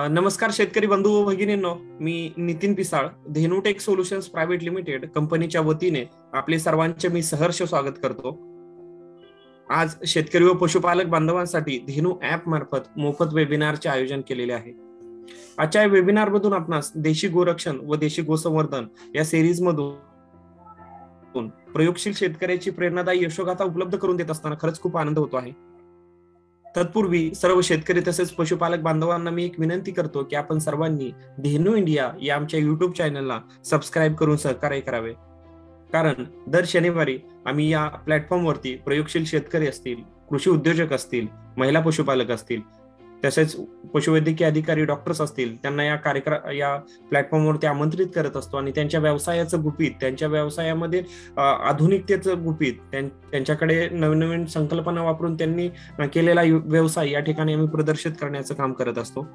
नमस्कार शेतकरी बंधू व भगिनींनो, मी Nitin Pisal, Dhenutech solutions private limited कंपनीच्या वतीने आपले सर्वांचे मी सहर्ष स्वागत करतो. आज शेतकरी व पशुपालक बांधवांसाठी धेनु ऍप मार्फत मोफत वेबिनारचे आयोजन केलेले आहे. आजच्या वेबिनार मधून आपणास देशी गोरक्षण व देशी गोसंवर्धन या सिरीज मधून प्रयोगशील शेतकऱ्याची प्रेरणादायी यशोगाथा उपलब्ध करून देत असताना खरंच खूप आनंद होतो आहे. तत्पूर्वी सर्व शेतकरी तसेच पशुपालक बांधवांना मी एक विनंती करतो की आपण सर्वांनी धेनु इंडिया या आमच्या युट्यूब चॅनलला सबस्क्राईब करून सहकार्य करावे. कारण दर शनिवारी आम्ही या प्लॅटफॉर्मवरती प्रयोगशील शेतकरी असतील, कृषी उद्योजक असतील, महिला पशुपालक असतील, तसेच पशुवैद्यकीय अधिकारी डॉक्टर्स असतील, त्यांना या प्लॅटफॉर्मवरती आमंत्रित करत असतो आणि त्यांच्या व्यवसायाचं गुपित, त्यांच्या व्यवसायामध्ये आधुनिकतेचं गुपित, त्यांच्याकडे नवीन नवीन संकल्पना वापरून त्यांनी केलेला व्यवसाय या ठिकाणी आम्ही प्रदर्शित करण्याचं काम करत असतो.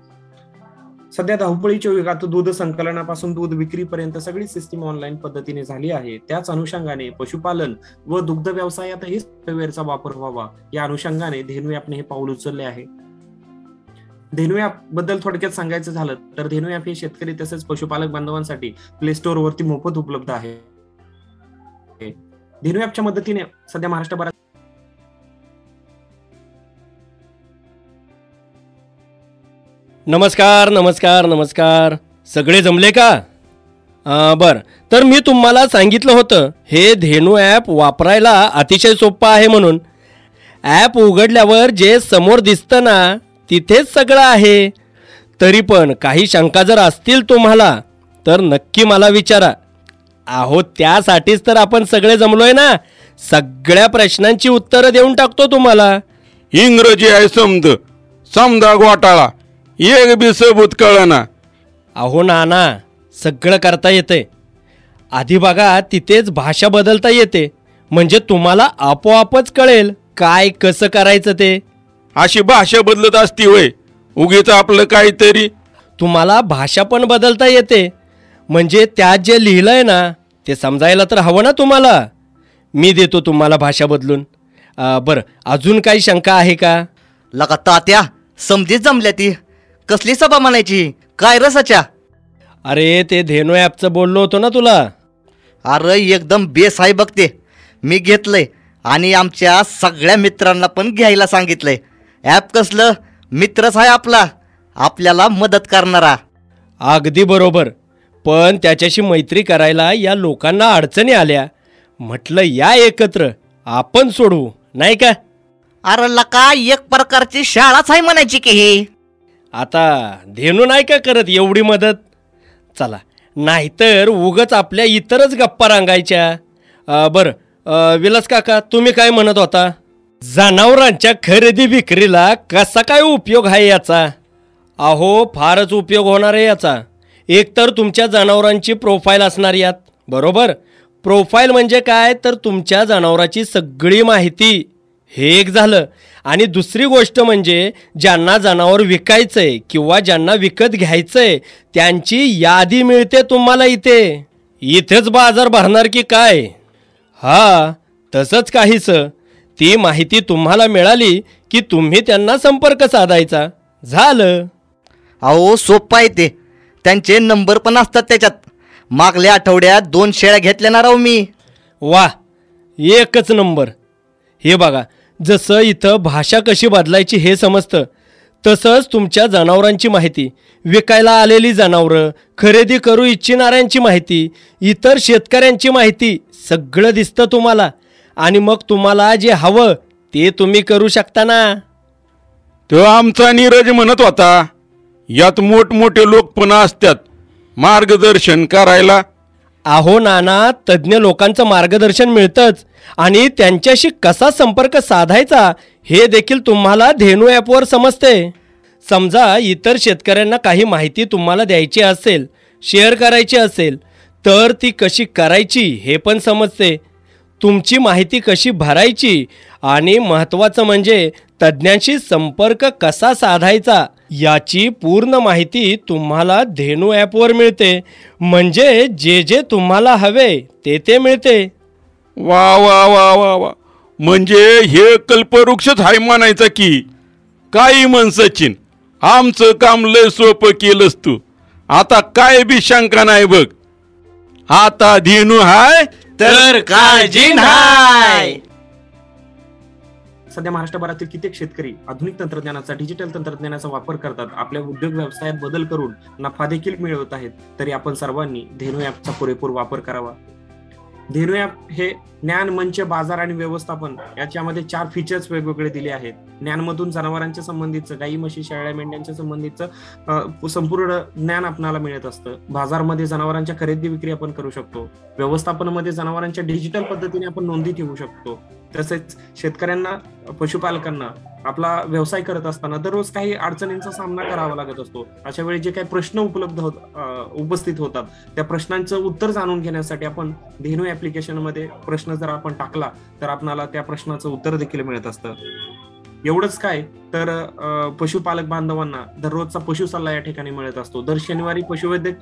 सध्या धावपळीच्या युगात दूध संकलनापासून दूध विक्रीपर्यंत सगळी सिस्टीम ऑनलाईन पद्धतीने झाली आहे. त्याच अनुषंगाने पशुपालन व दुग्ध व्यवसायातही सॉफ्टवेअरचा वापर व्हावा या अनुषंगाने धेनु ॲपने हे पाऊल उचलले आहे. धेनु ॲप बद्दल थोडक्यात सांगायचं झालं तर धेनु ॲप हे शेतकरी तसेच पशुपालक बांधवांसाठी प्ले स्टोअर वरती मोफत उपलब्ध आहे. धेनु ॲपच्या मदतीने सध्या महाराष्ट्रभरात नमस्कार नमस्कार नमस्कार सगळे जमले का? बर, तर मी तुम्हाला सांगितलं होतं हे धेनु ॲप वापरायला अतिशय सोपं आहे म्हणून. ॲप उघडल्यावर जे समोर दिसतं ना तिथेच सगळं आहे. तरी पण काही शंका जर असतील तुम्हाला तर नक्की मला विचारा. अहो त्यासाठीच तर आपण सगळे जमलोय ना. सगळ्या प्रश्नांची उत्तरं देऊन टाकतो तुम्हाला. इंग्रजी आहे समजा घोटाळा एक बी सबूत कळना. अहो नाना, सगळं करता येते. आधी बघा तिथेच भाषा बदलता येते, म्हणजे तुम्हाला आपोआपच कळेल काय कसं करायचं ते. अशी भाषा बदलत असती होय? उगीच आपलं काहीतरी. तुम्हाला भाषा पण बदलता येते, म्हणजे त्यात जे लिहिलंय ना ते समजायला तर हवं ना तुम्हाला. मी देतो तुम्हाला भाषा बदलून. बरं, अजून काही शंका आहे का? लका तात्या, समजीत जमल्या ती. कसली सभा म्हणायची? काय रसाच्या? अरे ते धेनु ॲपचं बोललो होतो ना तुला. अरे एकदम बेस आहे बघते. मी घेतलंय आणि आमच्या सगळ्या मित्रांना पण घ्यायला सांगितलंय. ॲप कसलं मित्रच आहे आपला, आपल्याला मदत करणारा. अगदी बरोबर, पण त्याच्याशी मैत्री करायला या लोकांना अडचणी आल्या. म्हटलं या एकत्र आपण सोडवू, नाही का? अरे लका एक प्रकारची शाळाच आहे म्हणायची की ही. आता धेनु नाही का करत एवढी मदत? चला, नाहीतर उगच आपल्या इतरच गप्पा रांगायच्या. बरं विलास काका, तुम्ही काय म्हणत होता? जनावरांच्या खरेदी विक्रीला कसा काय उपयोग आहे याचा? अहो फारच उपयोग होणार आहे याचा. एकतर तुमच्या जनावरांची प्रोफाईल असणार यात, बरोबर? प्रोफाईल म्हणजे काय तर तुमच्या जनावराची सगळी माहिती, हे एक झालं. आणि दुसरी गोष्ट म्हणजे ज्यांना जनावर विकायचंय किंवा ज्यांना विकत घ्यायचंय त्यांची यादी मिळते तुम्हाला इथे. इथेच बाजार भरणार की काय? हा, तसंच काहीच. ती माहिती तुम्हाला मिळाली की तुम्ही त्यांना संपर्क साधायचा, झालं. अहो सोपं आहे ते. त्यांचे नंबर पण असतात त्याच्यात. मागल्या आठवड्यात 2 शेळ्या घेतल्या ना राव मी. वा, एकच नंबर. हे बघा, जसं इथं भाषा कशी बदलायची हे समजतं, तसंच तुमच्या जनावरांची माहिती, विकायला आलेली जनावरं, खरेदी करू इच्छिणाऱ्यांची माहिती, इतर शेतकऱ्यांची माहिती सगळं दिसतं तुम्हाला. आणि मग तुम्हाला जे हवं ते तुम्ही करू शकता ना. तो आमचा नीरज म्हणत होता यात मोठमोठे लोक पण असतात मार्गदर्शन करायला. अहो नाना, तज्ज्ञ लोकांचं मार्गदर्शन मिळतंच, आणि त्यांच्याशी कसा संपर्क साधायचा हे देखील तुम्हाला धेनु ॲपवर समजते. समजा इतर शेतकऱ्यांना काही माहिती तुम्हाला द्यायची असेल, शेअर करायची असेल, तर ती कशी करायची हे पण समजते. तुमची माहिती कशी भरायची आणि महत्त्वाचं म्हणजे तज्ज्ञांशी संपर्क कसा साधायचा याची पूर्ण माहिती तुम्हाला धेनु ॲपवर मिळते. म्हणजे जे जे तुम्हाला हवे ते मिळते. वा वा वा वा वा, म्हणजे हे कल्पवृक्षच आहे म्हणायचं की. काही म्हण सचिन, आमचं काम लय सोपं केलंस तू. आता काय बी शंका नाही बघ. आता धेनू हाय तर काळजी नाही. सध्या महाराष्ट्रभरातील कित्येक शेतकरी आधुनिक तंत्रज्ञानाचा, डिजिटल तंत्रज्ञानाचा वापर करतात. आपल्या उद्योग व्यवसायात बदल करून नफा देखील मिळवत आहेत. तरी आपण सर्वांनी धेनू ॲपचा पुरेपूर वापर करावा. धेनू ॲप हे ज्ञान, मंच, बाजार आणि व्यवस्थापन याच्यामध्ये 4 फीचर्स वेगवेगळे दिले आहेत. ज्ञानमधून जनावरांच्या संबंधीचं, गाई, म्हशी, शेळ्या, मेंढ्यांच्या संबंधीचं संपूर्ण ज्ञान आपल्याला मिळत असतं. बाजारमध्ये जनावरांच्या खरेदी विक्री आपण करू शकतो. व्यवस्थापनामध्ये जनावरांच्या डिजिटल पद्धतीने आपण नोंदी ठेवू शकतो. तसेच शेतकऱ्यांना, पशुपालकांना आपला व्यवसाय करत असताना दररोज काही अडचणींचा सामना करावा लागत असतो. अशा वेळी जे काही प्रश्न उपस्थित होतात त्या प्रश्नांचं उत्तर जाणून घेण्यासाठी आपण धेनू ऍप्लिकेशन मध्ये प्रश्न जर आपण टाकला तर आपल्याला त्या प्रश्नाचं उत्तर देखील मिळत असतं. एवढंच काय तर पशुपालक बांधवांना दररोजचा पशु सल्ला या ठिकाणी मिळत असतो. दर शनिवारी पशुवैद्यक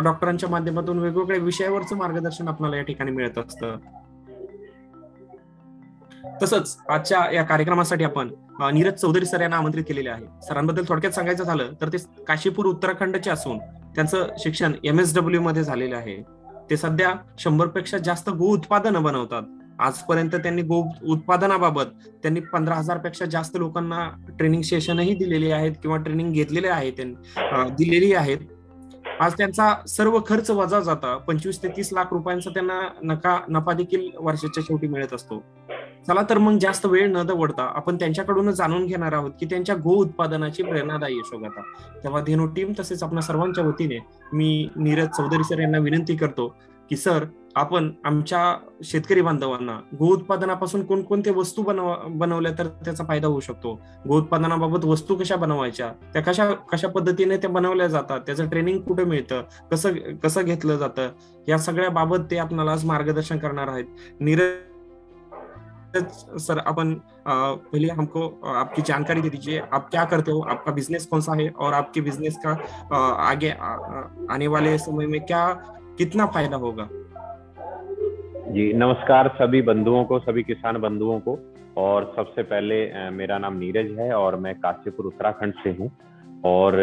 डॉक्टरांच्या माध्यमातून वेगवेगळ्या विषयावरचं मार्गदर्शन आपल्याला या ठिकाणी मिळत असतं. तसंच आजच्या या कार्यक्रमासाठी आपण नीरज चौधरी सर यांना आमंत्रित केलेले आहे. सरांबद्दल थोडक्यात सांगायचं झालं तर ते काशीपूर उत्तराखंडचे असून त्यांचं शिक्षण MSW मध्ये झालेलं आहे. ते सध्या 100 पेक्षा जास्त गो उत्पादनं बनवतात. आजपर्यंत त्यांनी गो उत्पादनाबाबत त्यांनी 15,000 पेक्षा जास्त लोकांना ट्रेनिंग सेशनही दिलेली आहेत किंवा ट्रेनिंग घेतलेले आहे त्यांनी दिलेली आहेत. आज त्यांचा सर्व खर्च वजा जाता 25 ते 30 लाख रुपयांचा त्यांना नफा देखील वर्षाच्या शेवटी मिळत असतो. चला तर मग जास्त वेळ न दवडता आपण त्यांच्याकडूनच जाणून घेणार आहोत की त्यांच्या गो उत्पादनाची प्रेरणादायी यशोगाथा. तेव्हा धेनू टीम तसेच आपल्या सर्वांच्या वतीने मी नीरज चौधरी सर यांना विनंती करतो की सर, आपण आमच्या शेतकरी बांधवांना गो उत्पादनापासून कोणकोणते वस्तू बनवल्या तर त्याचा फायदा होऊ शकतो, गो उत्पादनाबाबत वस्तू कशा बनवायच्या, त्या कशा पद्धतीने त्या बनवल्या जातात, त्याचं ट्रेनिंग कुठे मिळतं, कसं घेतलं जातं, या सगळ्या बाबत ते आपल्याला आज मार्गदर्शन करणार आहेत. नीरज सर, अपन पहले हमको आपकी जानकारी दे दीजिए. आप क्या करते हो, आपका बिजनेस कौन सा है और आपके बिजनेस का आगे आने वाले समय में कितना फायदा होगा? जी नमस्कार सभी बंधुओं को, सभी किसान बंधुओं को। और सबसे पहले मेरा नाम नीरज है और मैं काशीपुर उत्तराखंड से हूँ। और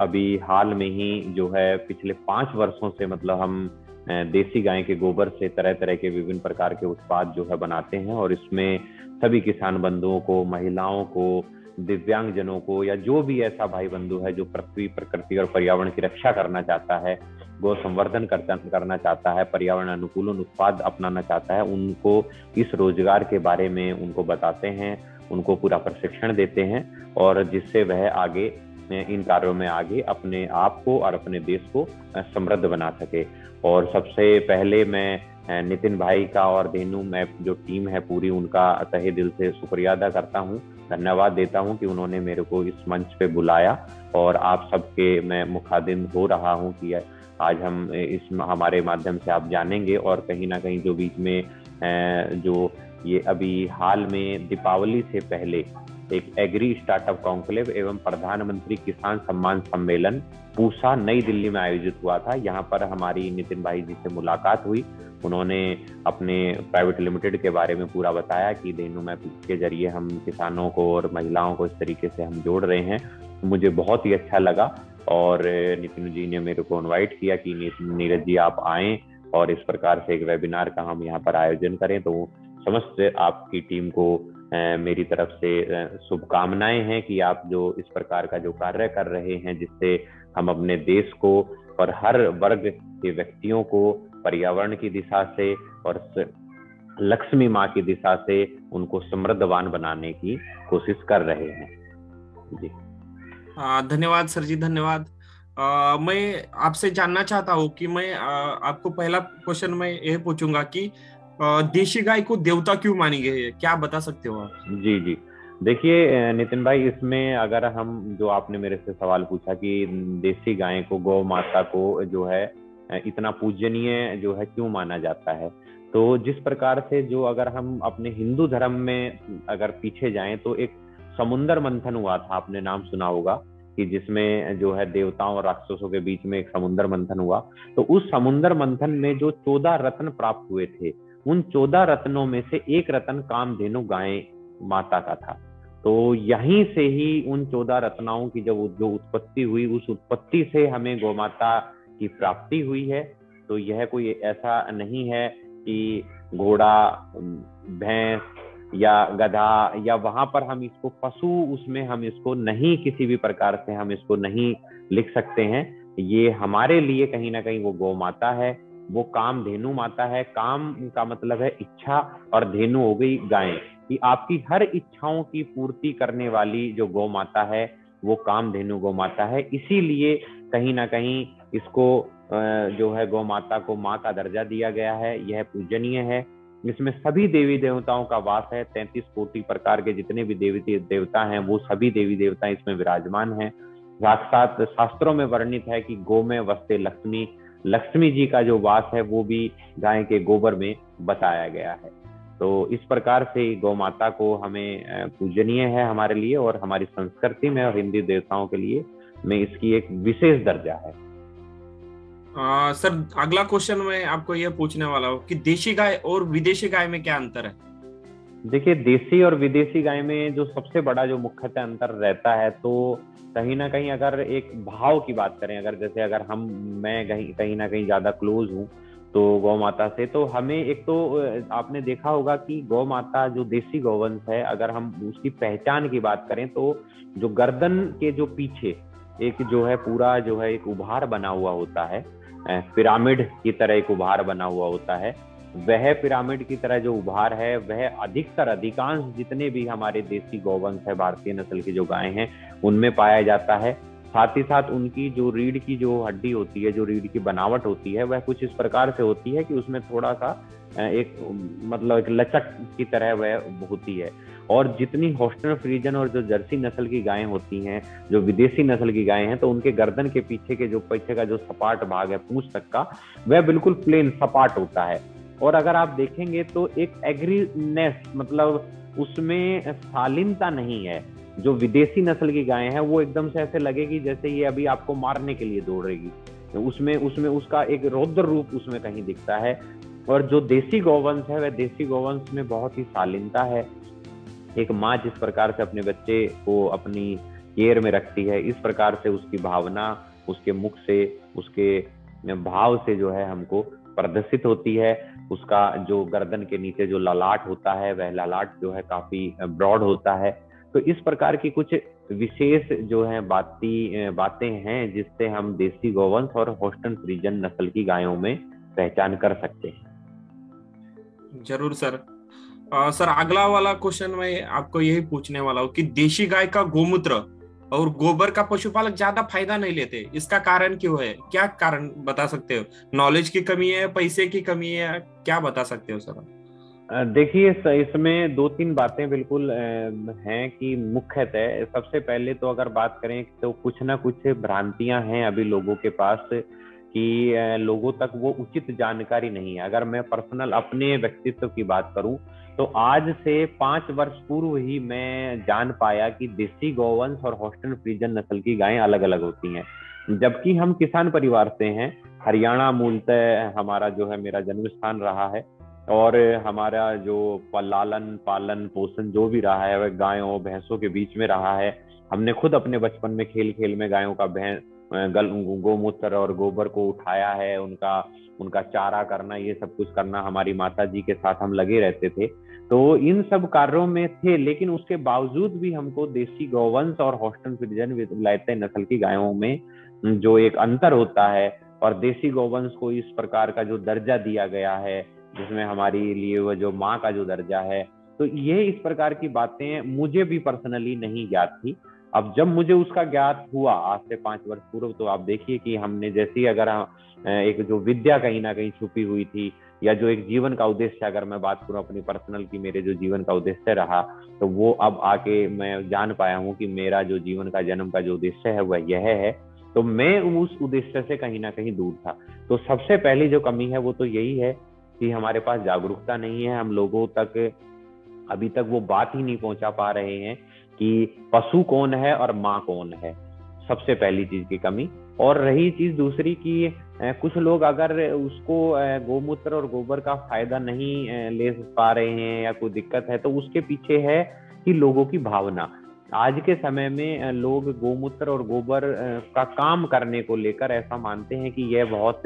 अभी हाल में ही जो है पिछले 5 वर्षों से मतलब हम देसी गाय के गोबर से तरह तरह के विभिन्न प्रकार के उत्पाद जो है बनाते हैं। और इसमें सभी किसान बंधुओं को, महिलाओं को, दिव्यांगजनों को या जो भी ऐसा भाई बंधु है जो पृथ्वी, प्रकृति और पर्यावरण की रक्षा करना चाहता है, गो संवर्धन करना चाहता है, पर्यावरण अनुकूल उत्पाद अपनाना चाहता है, उनको इस रोजगार के बारे में उनको बताते हैं, उनको पूरा प्रशिक्षण देते हैं और जिससे वह आगे इन कार्यों में आगे अपने आप को और अपने देश को समृद्ध बना सके। और सबसे पहले मैं नितिन भाई का और धेनू मैप जो टीम है पूरी, उनका तहे दिल से शुक्रिया अदा करता हूँ, धन्यवाद देता हूँ कि उन्होंने मेरे को इस मंच पे बुलाया और आप सबके मैं मुखातिब हो रहा हूँ कि आज हम इस हमारे माध्यम से आप जानेंगे। और कहीं ना कहीं जो बीच में जो ये अभी हाल में दीपावली से पहले एक एग्री स्टार्टअप कॉन्क्लेव एवं प्रधानमंत्री किसान सम्मान सम्मेलन पूसा नई दिल्ली में आयोजित हुआ था। यहाँ पर हमारी नितिन भाई जी से मुलाकात हुई। उन्होंने अपने प्राइवेट लिमिटेड के बारे में पूरा बताया कि धेनू मैप के जरिए हम किसानों को और महिलाओं को इस तरीके से हम जोड़ रहे हैं। मुझे बहुत ही अच्छा लगा और नितिन जी ने मेरे को इनवाइट किया कि नीरज जी आप आएँ और इस प्रकार से एक वेबिनार का हम यहाँ पर आयोजन करें। तो समस्त आपकी टीम को मेरी तरफ से शुभकामनाएं हैं कि आप जो इस प्रकार का जो कार्य कर रहे हैं, जिससे हम अपने देश को और हर वर्ग के व्यक्तियों को पर्यावरण की दिशा से और लक्ष्मी माँ की दिशा से उनको समृद्धवान बनाने की कोशिश कर रहे हैं। जी धन्यवाद सर जी, धन्यवाद। मैं आपसे जानना चाहता हूँ कि मैं आपको पहला क्वेश्चन मैं ये पूछूंगा कि देशी गाय को देवता क्यों मानी गई है, क्या बता सकते हो आप? जी जी, देखिए नितिन भाई, इसमें अगर हम जो आपने मेरे से सवाल पूछा कि देसी गाय को, गौ माता को जो है इतना पूजनीय जो है क्यों माना जाता है, तो जिस प्रकार से जो अगर हम अपने हिंदू धर्म में अगर पीछे जाएं तो एक समुद्र मंथन हुआ था, आपने नाम सुना होगा कि जिसमें जो है देवताओं और राक्षसों के बीच में एक समुद्र मंथन हुआ। तो उस समुद्र मंथन में जो 14 रत्न प्राप्त हुए थे, उन 14 रत्नों में से एक रत्न कामधेनु गाय माता का था। तो यहीं से ही उन 14 रत्नाओं की जब जो उत्पत्ति हुई, उस उत्पत्ति से हमें गौमाता की प्राप्ति हुई है। तो यह कोई ऐसा नहीं है कि घोड़ा, भैंस या गधा या वहां पर हम इसको पशु, उसमें हम इसको नहीं, किसी भी प्रकार से हम इसको नहीं लिख सकते हैं। ये हमारे लिए कहीं ना कहीं वो गौ माता है, वो काम धेनु माता है। काम का मतलब है इच्छा, और धेनु हो गई गाय, कि आपकी हर इच्छाओं की पूर्ति करने वाली जो गौ माता है वो काम धेनु गौ माता है। इसीलिए कहीं ना कहीं इसको जो है गौ माता को माँ का दर्जा दिया गया है। यह पूजनीय है, इसमें सभी देवी देवताओं का वास है। 33 कोटि प्रकार के जितने भी देवी देवता हैं वो सभी देवी देवता इसमें विराजमान हैं। साक्षात शास्त्रों में वर्णित है कि गौ में वसते लक्ष्मी, लक्ष्मी जी का जो वास है वो भी गाय के गोबर में बताया गया है। तो इस प्रकार से गौ माता को हमें पूजनीय है हमारे लिए, और हमारी संस्कृति में और हिंदू देवताओं के लिए में इसकी एक विशेष दर्जा है। सर, अगला क्वेश्चन मैं आपको यह पूछने वाला हूँ कि देशी गाय और विदेशी गाय में क्या अंतर है? देखिए, देशी और विदेशी गाय में जो सबसे बड़ा जो मुख्यतः अंतर रहता है, तो कहीं ना कहीं अगर एक भाव की बात करें, अगर जैसे अगर मैं कहीं ना कहीं ज्यादा क्लोज हूँ तो गौ माता से, तो हमें एक तो आपने देखा होगा कि गौ माता जो देशी गौवंश है, अगर हम उसकी पहचान की बात करें तो जो गर्दन के जो पीछे एक जो है पूरा जो है एक उभार बना हुआ होता है, पिरामिड की तरह एक उभार बना हुआ होता है। वह पिरामिड की तरह जो उभार है वह अधिकांश जितने भी हमारे देसी गौवंश है, भारतीय नस्ल की जो गायें हैं, उनमें पाया जाता है। साथ ही साथ उनकी जो रीढ़ की जो हड्डी होती है, जो रीढ़ की बनावट होती है, वह कुछ इस प्रकार से होती है कि उसमें थोड़ा सा एक मतलब एक लचक की तरह वह होती है। और जितनी होस्टन फ्रीजन और जो जर्सी नस्ल की गायें होती हैं, जो विदेशी नस्ल की गायें हैं, तो उनके गर्दन के पीछे का जो सपाट भाग है पूंछ तक का, वह बिल्कुल प्लेन सपाट होता है। और अगर आप देखेंगे तो एक एग्रीनेस, मतलब उसमें शालीनता नहीं है। जो विदेशी नस्ल की गायें हैं वो एकदम से ऐसे लगेगी जैसे ये अभी आपको मारने के लिए दौड़ेगी, उसमें उसका एक रौद्र रूप उसमें कहीं दिखता है। और जो देसी गौवंश है, वह देसी गौवंश में बहुत ही शालीनता है। एक माँ जिस प्रकार से अपने बच्चे को अपनी केयर में रखती है, इस प्रकार से उसकी भावना उसके मुख से, उसके भाव से जो है हमको प्रदर्शित होती है। उसका जो गर्दन के नीचे जो ललाट होता है, वह ललाट जो है काफी ब्रॉड होता है। तो इस प्रकार की कुछ विशेष जो है बातें हैं जिससे हम देसी गौवंश और होस्टन फ्रीजन नस्ल की गायों में पहचान कर सकते हैं। जरूर सर। सर, अगला वाला क्वेश्चन मैं आपको यही पूछने वाला हूँ कि देशी गाय का गोमूत्र और गोबर का पशुपालक ज्यादा फायदा नहीं लेते, इसका कारण क्यों है? क्या कारण बता सकते हो? नॉलेज की कमी है, पैसे की कमी है, क्या बता सकते हो सर? देखिए, इसमें 2-3 बातें बिल्कुल हैं कि मुख्यतः सबसे पहले तो अगर बात करें तो कुछ ना कुछ भ्रांतियां हैं अभी लोगों के पास कि लोगों तक वो उचित जानकारी नहीं है। अगर मैं पर्सनल अपने व्यक्तित्व की बात करूं तो आज से 5 वर्ष पूर्व ही मैं जान पाया कि देसी गौवंश और होस्टन फ्रीजन नस्ल की गायें अलग अलग होती हैं। जबकि हम किसान परिवार से हैं, हरियाणा मूलतः हमारा जो है मेरा जन्म स्थान रहा है, और हमारा जो लालन पालन पोषण जो भी रहा है वह गायों भैंसों के बीच में रहा है। हमने खुद अपने बचपन में खेल खेल में गायों का गोमूत्र और गोबर को उठाया है, उनका चारा करना, ये सब कुछ करना हमारी माता जी के साथ हम लगे रहते थे। तो इन सब कार्यों में थे, लेकिन उसके बावजूद भी हमको देसी गौवंश और होस्टन फ्रीजन विलायती नस्ल की गायों में जो एक अंतर होता है, और देसी गौवंश को इस प्रकार का जो दर्जा दिया गया है जिसमें हमारे लिए वो जो माँ का जो दर्जा है, तो ये इस प्रकार की बातें मुझे भी पर्सनली नहीं ज्ञात थी। अब जब मुझे उसका ज्ञात हुआ आज से 5 वर्ष पूर्व, तो आप देखिए कि हमने जैसी अगर एक जो विद्या कहीं ना कहीं छुपी हुई थी, या जो एक जीवन का उद्देश्य, अगर मैं बात करूं अपनी पर्सनल की मेरे जो जीवन का उद्देश्य रहा, तो वो अब आके मैं जान पाया हूँ कि मेरा जो जीवन का जन्म का जो उद्देश्य है वह यह है। तो मैं उस उद्देश्य से कहीं ना कहीं दूर था। तो सबसे पहली जो कमी है वो तो यही है कि हमारे पास जागरूकता नहीं है। हम लोगों तक अभी तक वो बात ही नहीं पहुंचा पा रहे हैं कि पशु कौन है और माँ कौन है, सबसे पहली चीज की कमी। और रही चीज दूसरी की कुछ लोग अगर उसको गोमूत्र और गोबर का फायदा नहीं ले पा रहे हैं या कोई दिक्कत है, तो उसके पीछे है कि लोगों की भावना। आज के समय में लोग गोमूत्र और गोबर का काम करने को लेकर ऐसा मानते हैं कि यह बहुत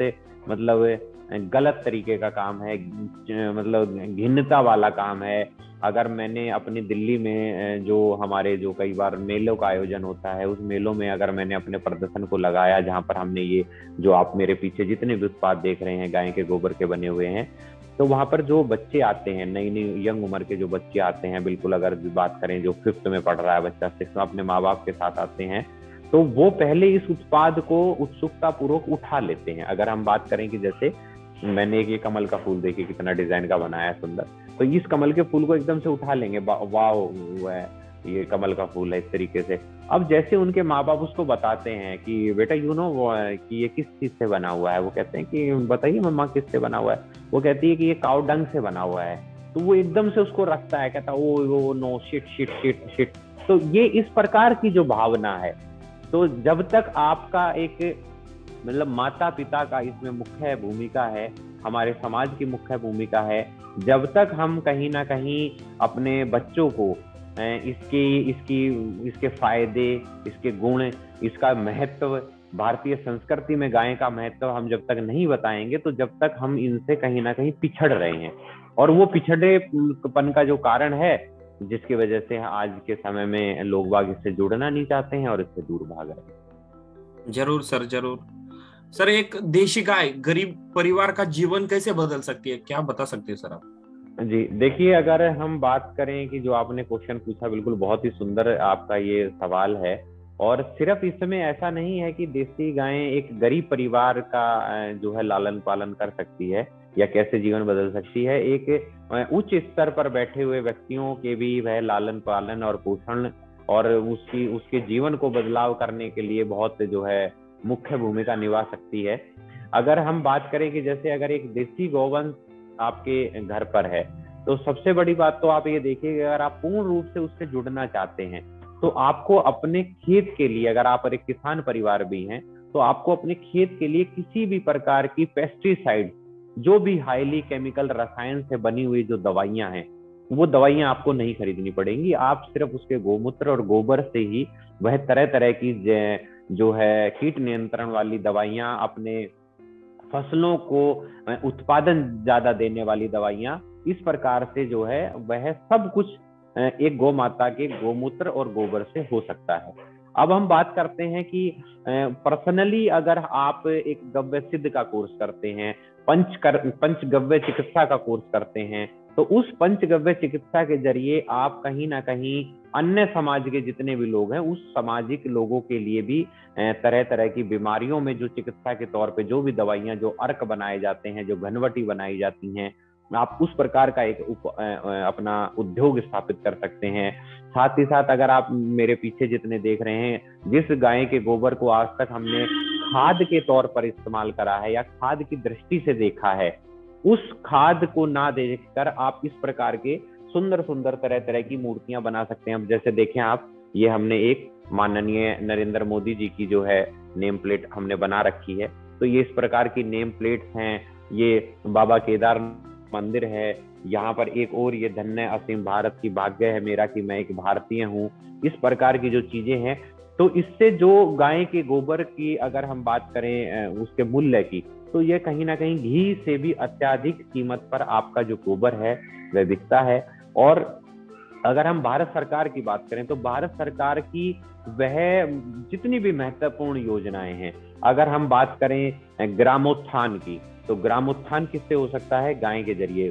मतलब गलत तरीके का काम है, मतलब घिन्नता वाला काम है। अगर मैंने अपनी दिल्ली में जो हमारे जो कई बार मेलों का आयोजन होता है, उस मेलों में अगर मैंने अपने प्रदर्शन को लगाया, जहां पर हमने ये जो आप मेरे पीछे जितने भी उत्पाद देख रहे हैं गाय के गोबर के बने हुए हैं, तो वहां पर जो बच्चे आते हैं, नई नई यंग उम्र के जो बच्चे आते हैं, बिल्कुल अगर बात करें जो 5th में पढ़ रहा है बच्चा, 6th में अपने माँ बाप के साथ आते हैं, तो वो पहले इस उत्पाद को उत्सुकता पूर्वक उठा लेते हैं। अगर हम बात करें कि जैसे मैंने एक ये कमल का फूल देखिए कितना डिजाइन का बनाया है सुंदर, तो इस कमल के फूल को एकदम से उठा लेंगे, वाह ये कमल का फूल है, इस तरीके से। अब जैसे उनके माँ बाप उसको बताते हैं कि बेटा कि ये किस चीज से बना हुआ है, वो कहते हैं कि बताइए मम्मा किस से बना हुआ है, वो कहती है कि ये काऊ डंग से बना हुआ है। तो वो एकदम से उसको रखता है, कहता oh no shit shit shit shit. तो ये इस प्रकार की जो भावना है, तो जब तक आपका एक मतलब माता पिता का इसमें मुख्य भूमिका है, हमारे समाज की मुख्य भूमिका है, जब तक हम कहीं ना कहीं अपने बच्चों को इसके फायदे, इसके गुण, इसका महत्व, भारतीय संस्कृति में गाय का महत्व हम जब तक नहीं बताएंगे, तो जब तक हम इनसे कहीं ना कहीं पिछड़ रहे हैं। और वो पिछड़ेपन का जो कारण है, जिसकी वजह से आज के समय में लोग बाग इससे जुड़ना नहीं चाहते हैं और इससे दूर भाग रहे हैं। जरूर सर, जरूर सर। एक देशी गाय गरीब परिवार का जीवन कैसे बदल सकती है, क्या बता सकते हैं सर आप? जी देखिए, अगर हम बात करें कि जो आपने क्वेश्चन पूछा, बिल्कुल बहुत ही सुंदर आपका ये सवाल है। और सिर्फ इसमें ऐसा नहीं है कि देसी गायें एक गरीब परिवार का जो है लालन पालन कर सकती है या कैसे जीवन बदल सकती है, एक उच्च स्तर पर बैठे हुए व्यक्तियों के भी वह लालन पालन और पोषण और उसके जीवन को बदलाव करने के लिए बहुत जो है मुख्य भूमिका निभा सकती है। अगर हम बात करें कि जैसे अगर एक देसी गौवंश आपके घर पर है, तो सबसे बड़ी बात तो आप ये देखिए, अगर आप पूर्ण रूप से उससे जुड़ना चाहते हैं, तो आपको अपने खेत के लिए, अगर आप एक किसान परिवार भी हैं, तो आपको अपने खेत के लिए किसी भी प्रकार की पेस्टिसाइड, जो भी हाईली केमिकल रसायन से बनी हुई जो दवाइयां हैं, वो दवाइयां आपको नहीं खरीदनी पड़ेंगी। आप सिर्फ उसके गोमूत्र और गोबर से ही वह तरह तरह की जो है कीट नियंत्रण वाली दवाइयां, अपने फसलों को उत्पादन ज्यादा देने वाली दवाइयां, इस प्रकार से जो है वह सब कुछ एक गौ माता के गोमूत्र और गोबर से हो सकता है। अब हम बात करते हैं कि पर्सनली अगर आप एक गव्य सिद्ध का कोर्स करते हैं, पंचगव्य चिकित्सा का कोर्स करते हैं, तो उस पंचगव्य चिकित्सा के जरिए आप कहीं ना कहीं अन्य समाज के जितने भी लोग हैं, उस सामाजिक लोगों के लिए भी तरह तरह की बीमारियों में जो चिकित्सा के तौर पे जो भी दवाइयां, जो अर्क बनाए जाते हैं, जो घनवटी बनाई जाती हैं, आप उस प्रकार का एक अपना उद्योग स्थापित कर सकते हैं। साथ ही साथ अगर आप मेरे पीछे जितने देख रहे हैं, जिस गाय के गोबर को आज तक हमने खाद के तौर पर इस्तेमाल करा है या खाद की दृष्टि से देखा है, उस खाद को ना देखकर आप इस प्रकार के सुंदर सुंदर तरह तरह की मूर्तियां बना सकते हैं। अब जैसे देखें आप, ये हमने एक माननीय नरेंद्र मोदी जी की जो है नेम प्लेट हमने बना रखी है, तो ये इस प्रकार की नेम प्लेट्स हैं। ये बाबा केदार मंदिर है, यहाँ पर एक और ये धन्य असीम भारत की भाग्य है मेरा कि मैं एक भारतीय हूँ। इस प्रकार की जो चीजें हैं, तो इससे जो गाय के गोबर की अगर हम बात करें उसके मूल्य की, तो ये कहीं ना कहीं घी से भी अत्याधिक कीमत पर आपका जो गोबर है वह बिकता है। और अगर हम भारत सरकार की बात करें, तो भारत सरकार की वह जितनी भी महत्वपूर्ण योजनाएं हैं, अगर हम बात करें ग्रामोत्थान की, तो ग्रामोत्थान किससे हो सकता है? गाय के जरिए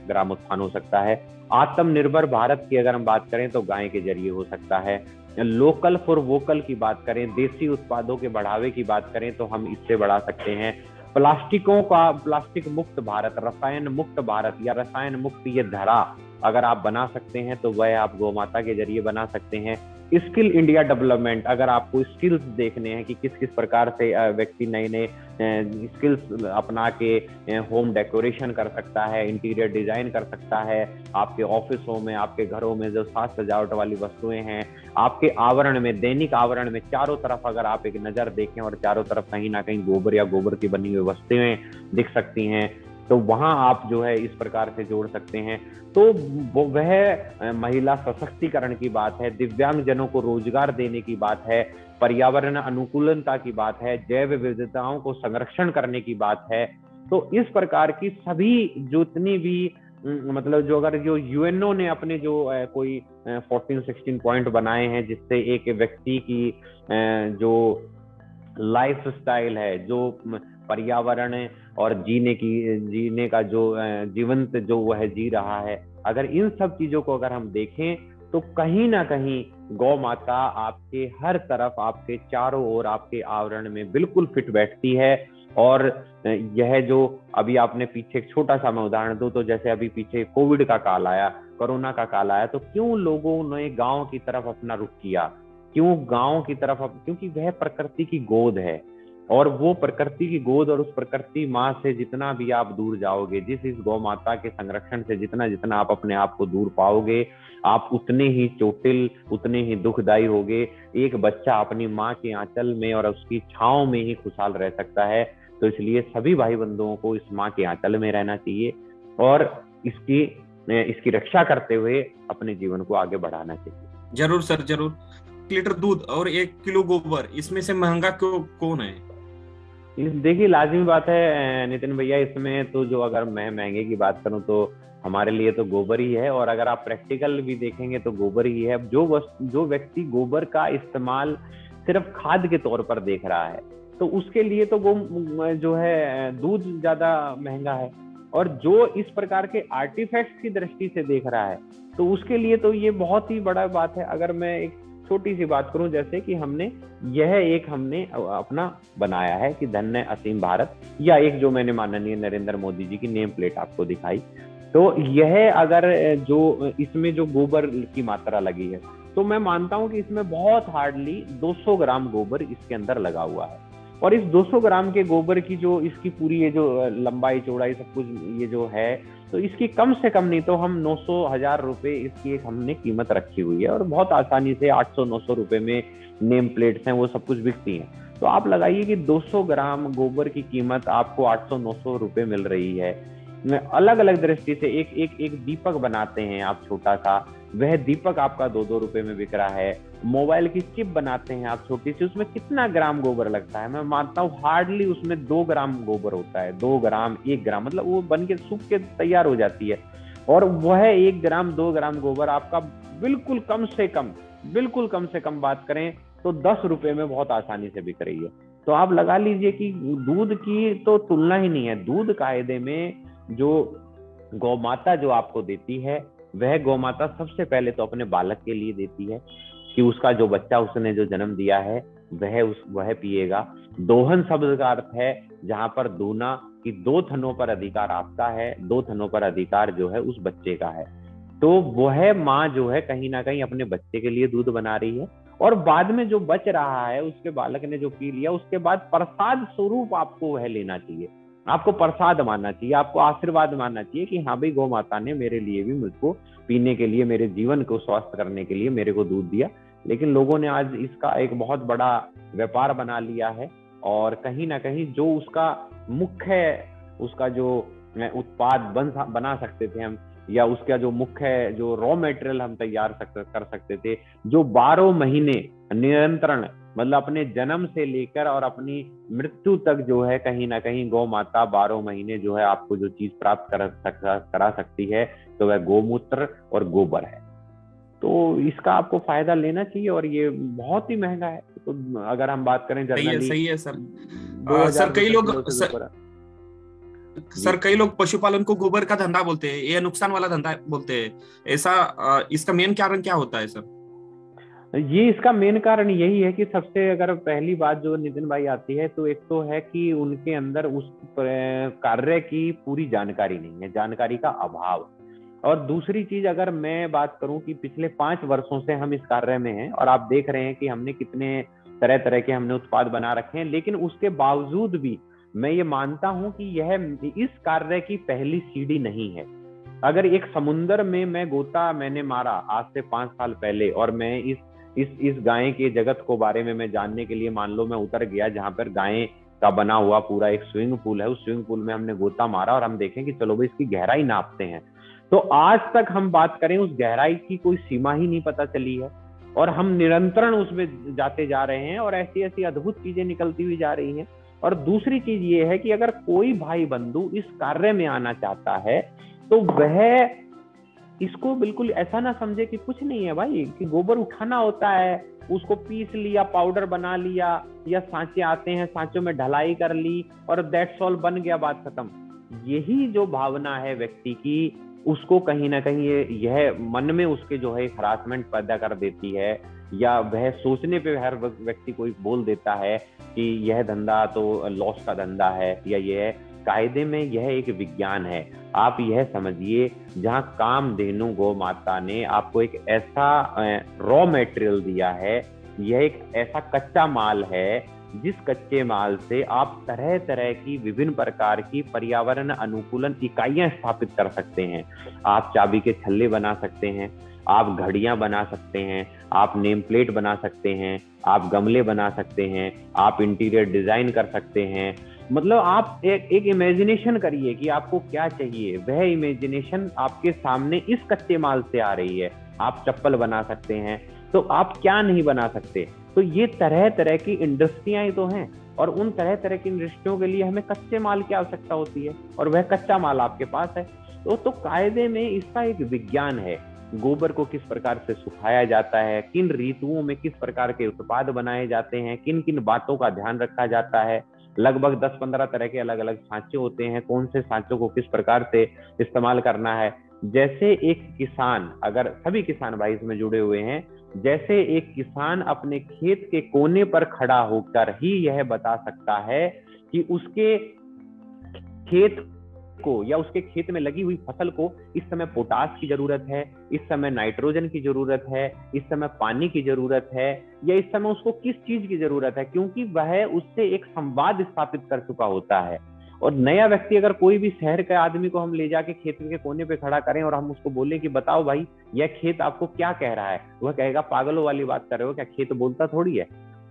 ग्रामोत्थान हो सकता है। आत्मनिर्भर भारत की अगर हम बात करें तो गाय के जरिए हो सकता है। लोकल फॉर वोकल की बात करें, देसी उत्पादों के बढ़ावे की बात करें, तो हम इससे बढ़ा सकते हैं। प्लास्टिक मुक्त भारत, रसायन मुक्त भारत या रसायन मुक्त ये धरा अगर आप बना सकते हैं, तो वह आप गौ माता के जरिए बना सकते हैं। स्किल इंडिया डेवलपमेंट, अगर आपको स्किल्स देखने हैं कि किस किस प्रकार से व्यक्ति नए नए स्किल्स अपना के होम डेकोरेशन कर सकता है, इंटीरियर डिजाइन कर सकता है, आपके ऑफिसों में, आपके घरों में जो साज सजावट वाली वस्तुएं हैं, आपके आवरण में, दैनिक आवरण में चारों तरफ अगर आप एक नजर देखें और चारों तरफ कहीं ना कहीं गोबर या गोबर की बनी हुई वस्तुएं दिख सकती हैं। तो वहां आप जो है इस प्रकार से जोड़ सकते हैं। तो वह महिला सशक्तिकरण की बात है, दिव्यांग जनों को रोजगार देने की बात है, पर्यावरण अनुकूलनता की बात है, जैव विविधताओं को संरक्षण करने की बात है। तो इस प्रकार की सभी जितनी भी मतलब जो अगर जो यूएनओ ने अपने जो कोई 14-16 पॉइंट बनाए हैं जिससे एक व्यक्ति की जो लाइफ स्टाइल है, जो पर्यावरण और जीने का जो जीवंत जो वह जी रहा है, अगर इन सब चीजों को अगर हम देखें तो कहीं ना कहीं गौ माता आपके हर तरफ, आपके चारों ओर, आपके आवरण में बिल्कुल फिट बैठती है। और यह जो अभी आपने पीछे एक छोटा सा मैं उदाहरण दूं तो जैसे अभी पीछे कोविड का काल आया, कोरोना का काल आया, तो क्यों लोगों ने गांव की तरफ अपना रुख किया? क्यों गांव की तरफ? क्योंकि वह प्रकृति की गोद है, और वो प्रकृति की गोद और उस प्रकृति माँ से जितना भी आप दूर जाओगे, जिस इस गौ माता के संरक्षण से जितना जितना आप अपने आप को दूर पाओगे, आप उतने ही चोटिल, उतने ही दुखदायी होगे। एक बच्चा अपनी माँ के आंचल में और उसकी छांव में ही खुशहाल रह सकता है। तो इसलिए सभी भाई बंधुओं को इस माँ के आंचल में रहना चाहिए और इसकी रक्षा करते हुए अपने जीवन को आगे बढ़ाना चाहिए। जरूर सर, जरूर। 1 लीटर दूध और 1 किलो गोबर, इसमें से महंगा कौन है? देखिए, लाजमी बात है नितिन भैया, इसमें तो जो अगर मैं महंगे की बात करूं तो हमारे लिए तो गोबर ही है, और अगर आप प्रैक्टिकल भी देखेंगे तो गोबर ही है। जो व्यक्ति गोबर का इस्तेमाल सिर्फ खाद के तौर पर देख रहा है तो उसके लिए तो जो है दूध ज्यादा महंगा है, और जो इस प्रकार के आर्टिफैक्ट्स की दृष्टि से देख रहा है तो उसके लिए तो ये बहुत ही बड़ा बात है। अगर मैं एक छोटी सी बात करूं, जैसे कि हमने अपना बनाया है कि धन्य असीम भारत, या एक जो मैंने माननीय नरेंद्र मोदी जी की नेम प्लेट आपको दिखाई, तो यह अगर जो इसमें जो गोबर की मात्रा लगी है तो मैं मानता हूं कि इसमें बहुत हार्डली 200 ग्राम गोबर इसके अंदर लगा हुआ है। और इस 200 ग्राम के गोबर की जो इसकी पूरी ये जो लंबाई चौड़ाई सब कुछ ये जो है, तो इसकी कम से कम नहीं तो हम 900-1000 रुपए इसकी एक हमने कीमत रखी हुई है, और बहुत आसानी से 800-900 रुपए में नेम प्लेट्स हैं वो सब कुछ बिकती हैं। तो आप लगाइए कि 200 ग्राम गोबर की कीमत आपको 800-900 रुपए मिल रही है। अलग अलग दृष्टि से एक दीपक बनाते हैं आप छोटा सा, वह दीपक आपका 2-2 रुपए में बिक रहा है। मोबाइल की चिप बनाते हैं आप छोटी सी, उसमें कितना ग्राम गोबर लगता है? मैं मानता हूँ हार्डली उसमें 2 ग्राम गोबर होता है, 2 ग्राम 1 ग्राम, मतलब वो बन के सूख के तैयार हो जाती है। और वह 1 ग्राम 2 ग्राम गोबर आपका बिल्कुल कम से कम बात करें तो 10 रुपए में बहुत आसानी से बिक रही है। तो आप लगा लीजिए कि दूध की तो तुलना ही नहीं है। दूध कायदे में जो गौ माता जो आपको देती है, वह गौ माता सबसे पहले तो अपने बालक के लिए देती है कि उसका जो बच्चा उसने जो जन्म दिया है वह पिएगा। दोहन शब्द का अर्थ है जहां पर दूना कि 2 थनों पर अधिकार आपका है, 2 थनों पर अधिकार जो है उस बच्चे का है। तो वह माँ जो है कहीं ना कहीं अपने बच्चे के लिए दूध बना रही है, और बाद में जो बच रहा है उसके बालक ने जो पी लिया, उसके बाद प्रसाद स्वरूप आपको वह लेना चाहिए, आपको प्रसाद मानना चाहिए, आपको आशीर्वाद मानना चाहिए कि हाँ भाई गौ माता ने मेरे लिए भी मुझको पीने के लिए, मेरे जीवन को स्वस्थ करने के लिए मेरे को दूध दिया। लेकिन लोगों ने आज इसका एक बहुत बड़ा व्यापार बना लिया है, और कहीं ना कहीं जो उसका मुख्य उसका जो उत्पाद बना सकते थे हम, या उसका जो मुख्य जो रॉ मटेरियल हम तैयार कर सकते थे, जो 12 महीने निरंतरण, मतलब अपने जन्म से लेकर और अपनी मृत्यु तक जो है कहीं ना कहीं गौ माता 12 महीने जो है आपको जो चीज प्राप्त करा सकती है, तो वह गोमूत्र और गोबर है। तो इसका आपको फायदा लेना चाहिए, और ये बहुत ही महंगा है। तो अगर हम बात करें जनरली, सही है सर। सर कई लोग पशुपालन को गोबर का धंधा बोलते हैं, ये नुकसान वाला धंधा बोलते हैं, ऐसा इसका मेन कारण क्या होता है सर? ये इसका मेन कारण यही है कि सबसे अगर पहली बात जो नितिन भाई आती है, तो एक तो है कि उनके अंदर उस कार्य की पूरी जानकारी नहीं है, जानकारी का अभाव। और दूसरी चीज अगर मैं बात करूं कि पिछले 5 वर्षों से हम इस कार्य में हैं, और आप देख रहे हैं कि हमने कितने तरह तरह के हमने उत्पाद बना रखे हैं, लेकिन उसके बावजूद भी मैं ये मानता हूं कि यह इस कार्य की पहली सीढ़ी नहीं है। अगर एक समुद्र में मैंने मारा आज से 5 साल पहले, और मैं इस गाय के जगत को बारे में मैं जानने के लिए मान लो मैं उतर गया जहां पर गायें का बना हुआ पूरा एक स्विमिंग पूल है, उस स्विमिंग पूल में हमने गोता मारा और हम देखें कि चलो भाई इसकी गहराई नापते हैं, तो आज तक हम बात करें उस गहराई की कोई सीमा ही नहीं पता चली है, और हम निरंतरण उसमें जाते जा रहे हैं और ऐसी ऐसी अद्भुत चीजें निकलती हुई जा रही हैं। और दूसरी चीज ये है कि अगर कोई भाई बंधु इस कार्य में आना चाहता है तो वह इसको बिल्कुल ऐसा ना समझे कि कुछ नहीं है भाई, कि गोबर उठाना होता है, उसको पीस लिया, पाउडर बना लिया, या सांचे आते हैं सांचों में ढलाई कर ली और दैट्स ऑल, बन गया, बात खत्म। यही जो भावना है व्यक्ति की, उसको कहीं ना कहीं यह मन में उसके जो है हरासमेंट पैदा कर देती है, या वह सोचने पे हर व्यक्ति कोई बोल देता है कि यह धंधा तो लॉस का धंधा है, या यह कायदे में यह एक विज्ञान है। आप यह समझिए, जहां कामधेनु गौ माता ने आपको एक ऐसा रॉ मटेरियल दिया है, यह एक ऐसा कच्चा माल है जिस कच्चे माल से आप तरह तरह की विभिन्न प्रकार की पर्यावरण अनुकूलन इकाइयां स्थापित कर सकते हैं। आप चाबी के छल्ले बना सकते हैं, आप घड़ियां बना सकते हैं, आप नेम प्लेट बना सकते हैं, आप गमले बना सकते हैं, आप इंटीरियर डिजाइन कर सकते हैं। मतलब आप एक इमेजिनेशन करिए कि आपको क्या चाहिए, वह इमेजिनेशन आपके सामने इस कच्चे माल से आ रही है। आप चप्पल बना सकते हैं, तो आप क्या नहीं बना सकते। तो ये तरह तरह की इंडस्ट्रियां तो हैं, और उन तरह तरह की इंडस्ट्रियों के लिए हमें कच्चे माल की आवश्यकता होती है, और वह कच्चा माल आपके पास है। तो कायदे में इसका एक विज्ञान है। गोबर को किस प्रकार से सुखाया जाता है, किन ऋतुओं में किस प्रकार के उत्पाद बनाए जाते हैं, किन किन बातों का ध्यान रखा जाता है। लगभग 10-15 तरह के अलग अलग सांचे होते हैं, कौन से सांचों को किस प्रकार से इस्तेमाल करना है। जैसे एक किसान, अगर सभी किसान भाई इसमें जुड़े हुए हैं, जैसे एक किसान अपने खेत के कोने पर खड़ा होकर ही यह बता सकता है कि उसके खेत को या उसके खेत में लगी हुई फसल को इस समय पोटास की जरूरत है, इस समय नाइट्रोजन की जरूरत है, इस समय पानी की जरूरत है, या इस समय उसको किस चीज की जरूरत है, क्योंकि वह उससे एक संवाद स्थापित कर चुका होता है। और नया व्यक्ति, अगर कोई भी शहर के आदमी को हम ले जाके खेत के कोने पे खड़ा करें और हम उसको बोले कि बताओ भाई यह खेत आपको क्या कह रहा है, वह कहेगा पागलों वाली बात कर रहे हो क्या, खेत बोलता थोड़ी है।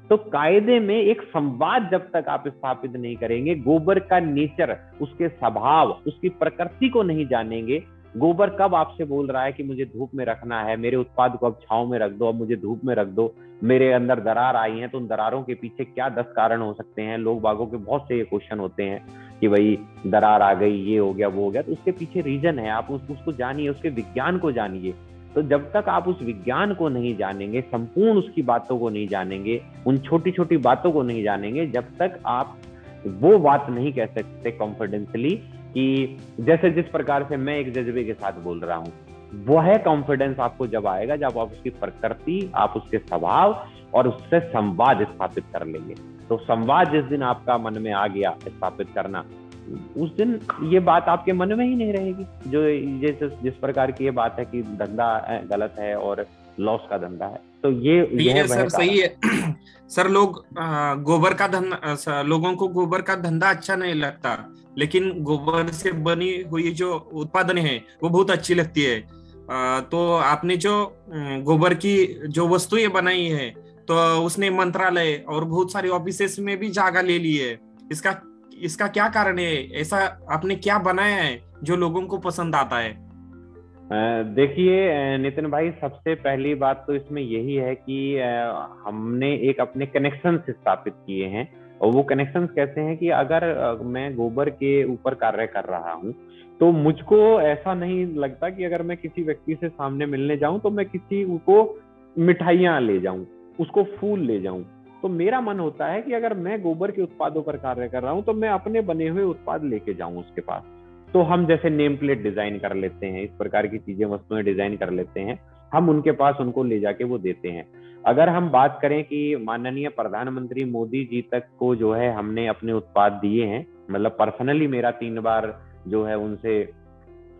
तो कायदे में एक संवाद जब तक आप स्थापित नहीं करेंगे, गोबर का नेचर, उसके स्वभाव, उसकी प्रकृति को नहीं जानेंगे, गोबर कब आपसे बोल रहा है कि मुझे धूप में रखना है, मेरे उत्पाद को अब छांव में रख दो, अब मुझे धूप में रख दो, मेरे अंदर दरार आई है तो उन दरारों के पीछे क्या 10 कारण हो सकते हैं। लोग बागों के बहुत से ये क्वेश्चन होते हैं कि भाई दरार आ गई, ये हो गया, वो हो गया, तो उसके पीछे रीजन है। आप उसको जानिए, उसके विज्ञान को जानिए। तो जब तक आप उस विज्ञान को नहीं जानेंगे, संपूर्ण उसकी बातों को नहीं जानेंगे, उन छोटी छोटी बातों को नहीं जानेंगे, जब तक आप वो बात नहीं कह सकते कॉन्फिडेंसली कि जैसे जिस प्रकार से मैं एक जज्बे के साथ बोल रहा हूँ, वह कॉन्फिडेंस आपको जब आएगा जब आप उसकी प्रकृति, आप उसके स्वभाव और उससे संवाद स्थापित कर लेंगे। तो संवाद जिस दिन आपका मन में आ गया स्थापित करना, उस दिन ये बात आपके मन में ही नहीं रहेगी। जो जिस प्रकार की ये बात है कि धंधा गलत है और लॉस का धंधा है, तो ये सर सही है। सर गोबर का धंधा, लोगों को गोबर का धंधा अच्छा नहीं लगता, लेकिन गोबर से बनी हुई जो उत्पादन है वो बहुत अच्छी लगती है। तो आपने जो गोबर की जो वस्तुएं बनाई है, तो उसने मंत्रालय और बहुत सारे ऑफिसेस में भी जगह ले ली है। इसका क्या कारण है? ऐसा आपने क्या बनाया है जो लोगों को पसंद आता है? देखिए नितिन भाई, सबसे पहली बात तो इसमें यही है कि हमने एक अपने कनेक्शन स्थापित किए हैं। और वो कनेक्शंस कैसे हैं कि अगर मैं गोबर के ऊपर कार्य कर रहा हूँ तो मुझको ऐसा नहीं लगता कि अगर मैं किसी व्यक्ति से सामने मिलने जाऊं तो मैं किसी को मिठाइयां ले जाऊं, उसको फूल ले जाऊं। तो मेरा मन होता है कि अगर मैं गोबर के उत्पादों पर कार्य कर रहा हूं तो मैं अपने बने हुए उत्पाद लेके जाऊं उसके पास। तो हम जैसे नेम प्लेट डिजाइन कर लेते हैं, इस प्रकार की चीजें, वस्तुएं डिजाइन कर लेते हैं, हम उनके पास उनको ले जाके वो देते हैं। अगर हम बात करें कि माननीय प्रधानमंत्री मोदी जी तक को जो है हमने अपने उत्पाद दिए हैं, मतलब पर्सनली मेरा 3 बार जो है उनसे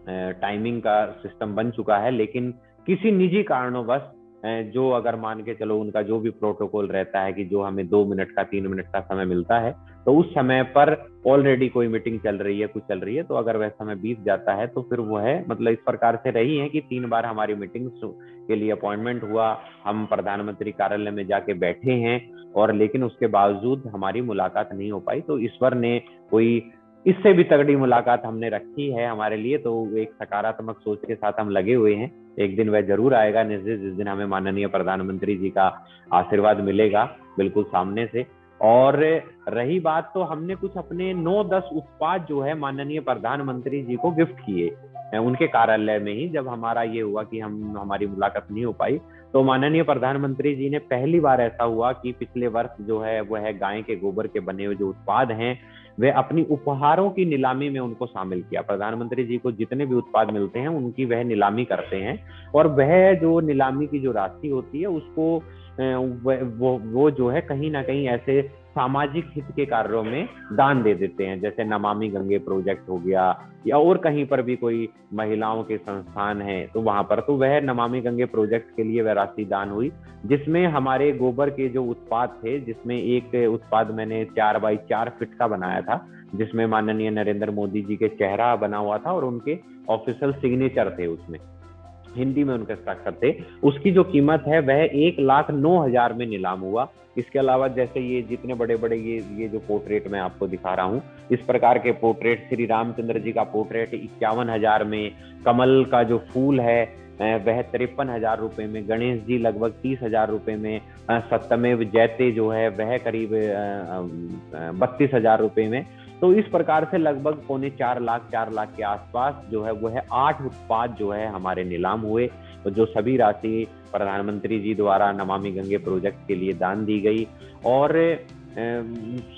टाइमिंग का सिस्टम बन चुका है, लेकिन किसी निजी कारणोंवश जो अगर मान के चलो उनका जो भी प्रोटोकॉल रहता है कि जो हमें 2 मिनट का 3 मिनट का समय मिलता है, तो उस समय पर ऑलरेडी कोई मीटिंग चल रही है, कुछ चल रही है, तो अगर वह समय बीत जाता है तो फिर वो है मतलब इस प्रकार से रही है कि 3 बार हमारी मीटिंग के लिए अपॉइंटमेंट हुआ, हम प्रधानमंत्री कार्यालय में जाके बैठे हैं और लेकिन उसके बावजूद हमारी मुलाकात नहीं हो पाई। तो ईश्वर ने कोई इससे भी तगड़ी मुलाकात हमने रखी है हमारे लिए, तो एक सकारात्मक सोच के साथ हम लगे हुए हैं। एक दिन वह जरूर आएगा निश्चित, जिस दिन हमें माननीय प्रधानमंत्री जी का आशीर्वाद मिलेगा बिल्कुल सामने से। और रही बात, तो हमने कुछ अपने 9-10 उत्पाद जो है माननीय प्रधानमंत्री जी को गिफ्ट किए उनके कार्यालय में ही। जब हमारा ये हुआ कि हमारी मुलाकात नहीं हो पाई, तो माननीय प्रधानमंत्री जी ने पहली बार ऐसा हुआ कि पिछले वर्ष जो है वह है गाय के गोबर के बने हुए जो उत्पाद हैं वे अपनी उपहारों की नीलामी में उनको शामिल किया। प्रधानमंत्री जी को जितने भी उत्पाद मिलते हैं उनकी वह नीलामी करते हैं और वह जो नीलामी की जो राशि होती है उसको वो जो है कहीं ना कहीं ऐसे सामाजिक हित के कार्यों में दान दे देते हैं, जैसे नमामि गंगे प्रोजेक्ट हो गया या और कहीं पर भी कोई महिलाओं के संस्थान है तो वहां पर, तो वह नमामि गंगे प्रोजेक्ट के लिए वह राशि दान हुई, जिसमें हमारे गोबर के जो उत्पाद थे, जिसमें एक उत्पाद मैंने 4x4 फीट का बनाया था, जिसमें माननीय नरेंद्र मोदी जी के चेहरा बना हुआ था और उनके ऑफिशियल सिग्नेचर थे, उसमें हिंदी में उनके हस्ताक्षर थे। उसकी जो कीमत है वह 1,09,000 में नीलाम हुआ। इसके अलावा जैसे ये जितने बड़े बड़े ये जो पोर्ट्रेट मैं आपको दिखा रहा हूँ, इस प्रकार के पोर्ट्रेट, श्री रामचंद्र जी का पोर्ट्रेट 51,000 में, कमल का जो फूल है वह 53,000 रुपए में, गणेश जी लगभग 30,000 रुपए में, सत्यमेव जयते जो है वह करीब 32,000 रुपए में। तो इस प्रकार से लगभग 4 लाख के आसपास जो है वो है 8 उत्पाद जो है हमारे नीलाम हुए, तो जो सभी राशि प्रधानमंत्री जी द्वारा नमामि गंगे प्रोजेक्ट के लिए दान दी गई। और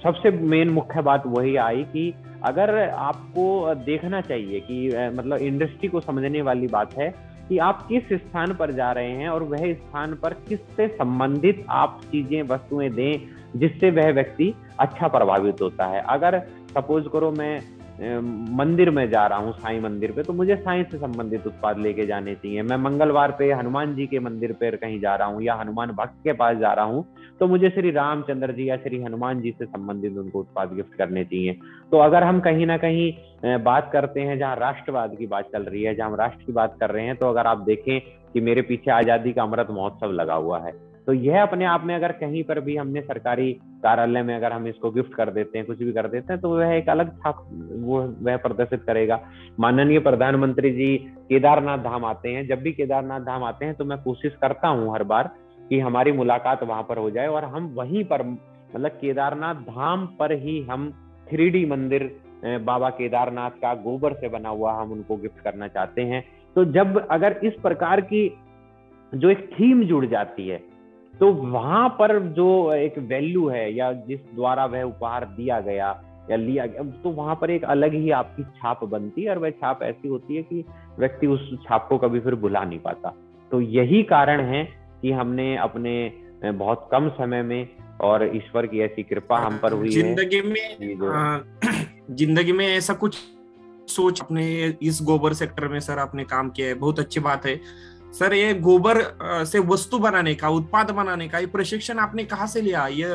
सबसे मेन मुख्य बात वही आई कि अगर आपको देखना चाहिए कि मतलब इंडस्ट्री को समझने वाली बात है कि आप किस स्थान पर जा रहे हैं और वह स्थान पर किससे संबंधित आप चीजें वस्तुएं दें जिससे वह व्यक्ति अच्छा प्रभावित होता है। अगर सपोज करो मैं मंदिर में जा रहा हूँ, साईं मंदिर पे, तो मुझे साईं से संबंधित उत्पाद लेके जाने चाहिए। मैं मंगलवार पे हनुमान जी के मंदिर पर कहीं जा रहा हूँ या हनुमान भक्त के पास जा रहा हूँ, तो मुझे श्री रामचंद्र जी या श्री हनुमान जी से संबंधित उनको उत्पाद गिफ्ट करने चाहिए। तो अगर हम कहीं ना कहीं बात करते हैं जहाँ राष्ट्रवाद की बात चल रही है, जहाँ हम राष्ट्र की बात कर रहे हैं, तो अगर आप देखें कि मेरे पीछे आजादी का अमृत महोत्सव लगा हुआ है, तो यह अपने आप में अगर कहीं पर भी हमने सरकारी कार्यालय में अगर हम इसको गिफ्ट कर देते हैं, कुछ भी कर देते हैं, तो वह एक अलग छाप वह प्रदर्शित करेगा। माननीय प्रधानमंत्री जी केदारनाथ धाम आते हैं, जब भी केदारनाथ धाम आते हैं तो मैं कोशिश करता हूँ हर बार कि हमारी मुलाकात वहां पर हो जाए और हम वहीं पर मतलब केदारनाथ धाम पर ही हम 3D मंदिर बाबा केदारनाथ का गोबर से बना हुआ हम उनको गिफ्ट करना चाहते हैं। तो जब अगर इस प्रकार की जो एक थीम जुड़ जाती है तो वहां पर जो एक वैल्यू है या जिस द्वारा वह उपहार दिया गया या लिया गया, तो वहां पर एक अलग ही आपकी छाप बनती है और वह छाप ऐसी होती है कि व्यक्ति उस छाप को कभी फिर भुला नहीं पाता। तो यही कारण है कि हमने अपने बहुत कम समय में और ईश्वर की ऐसी कृपा हम पर हुई जिंदगी में ऐसा कुछ सोच अपने इस गोबर सेक्टर में सर आपने काम किया है, बहुत अच्छी बात है सर। ये गोबर से वस्तु बनाने का, उत्पाद बनाने का ये प्रशिक्षण आपने कहाँ से लिया? ये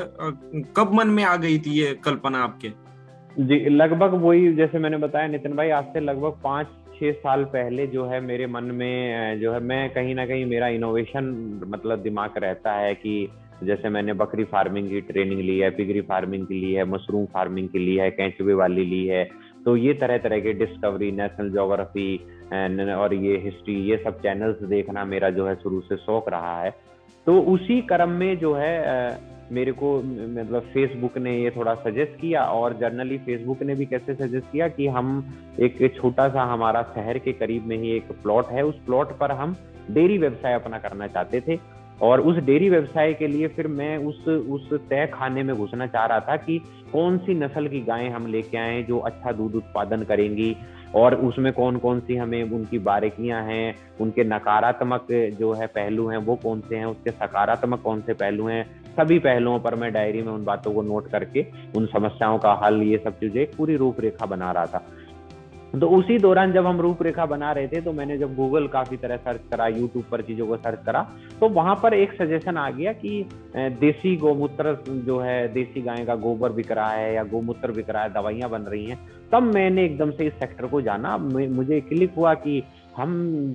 कब मन में आ गई थी ये कल्पना आपके? जी लगभग वही जैसे मैंने बताया नितिन भाई, आज से लगभग 5-6 साल पहले जो है मेरे मन में जो है मैं कहीं ना कहीं मेरा इनोवेशन मतलब दिमाग रहता है कि जैसे मैंने बकरी फार्मिंग की ट्रेनिंग ली है, पिगरी फार्मिंग की ली है, मशरूम फार्मिंग की ली है, केंचुए वाली ली है, तो ये तरह तरह के डिस्कवरी, नेशनल ज्योग्राफी और ये हिस्ट्री, ये सब चैनल्स देखना मेरा जो है शुरू से शौक रहा है। तो उसी क्रम में जो है मेरे को मतलब फेसबुक ने ये थोड़ा सजेस्ट किया और जनरली फेसबुक ने भी कैसे सजेस्ट किया कि हम एक छोटा सा हमारा शहर के करीब में ही एक प्लॉट है, उस प्लॉट पर हम डेयरी व्यवसाय अपना करना चाहते थे और उस डेयरी व्यवसाय के लिए फिर मैं उस तय खाने में घुसना चाह रहा था कि कौन सी नस्ल की गायें हम लेके आए जो अच्छा दूध उत्पादन करेंगी और उसमें कौन कौन सी हमें उनकी बारीकियां हैं, उनके नकारात्मक जो है पहलू हैं वो कौन से हैं, उसके सकारात्मक कौन से पहलू हैं, सभी पहलुओं पर मैं डायरी में उन बातों को नोट करके उन समस्याओं का हल, ये सब चीजें एक पूरी रूपरेखा बना रहा था। तो उसी दौरान जब हम रूपरेखा बना रहे थे, तो मैंने जब गूगल काफी तरह सर्च करा, यूट्यूब पर चीजों को सर्च करा, तो वहां पर एक सजेशन आ गया कि देसी गौमूत्र जो है, देसी गाय का गोबर बिक रहा है या गोमूत्र बिक रहा है, दवाइयां बन रही हैं। तब मैंने एकदम से इस सेक्टर को जाना, मुझे क्लिक हुआ कि हम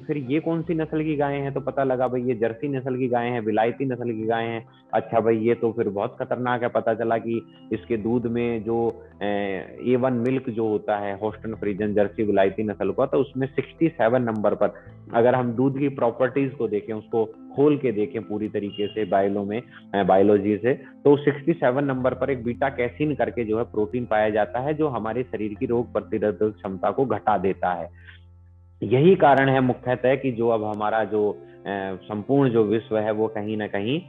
फिर ये कौन सी नस्ल की गायें हैं, तो पता लगा भाई ये जर्सी नस्ल की गायें हैं, विलायती नस्ल की गायें हैं। अच्छा भाई ये तो फिर बहुत खतरनाक है। पता चला कि इसके दूध में जो A1 मिल्क जो होता है होस्टन फ्रीजन जर्सी विलायती नस्ल का, तो उसमें 67 नंबर पर, अगर हम दूध की प्रॉपर्टीज को देखें, उसको खोल के देखें पूरी तरीके से बायोलॉजी से, तो 67 नंबर पर एक बीटा कैसीन करके जो है प्रोटीन पाया जाता है, जो हमारे शरीर की रोग प्रतिरोधक क्षमता को घटा देता है। यही कारण है मुख्यतः कि जो अब हमारा जो संपूर्ण जो विश्व है वो कहीं ना कहीं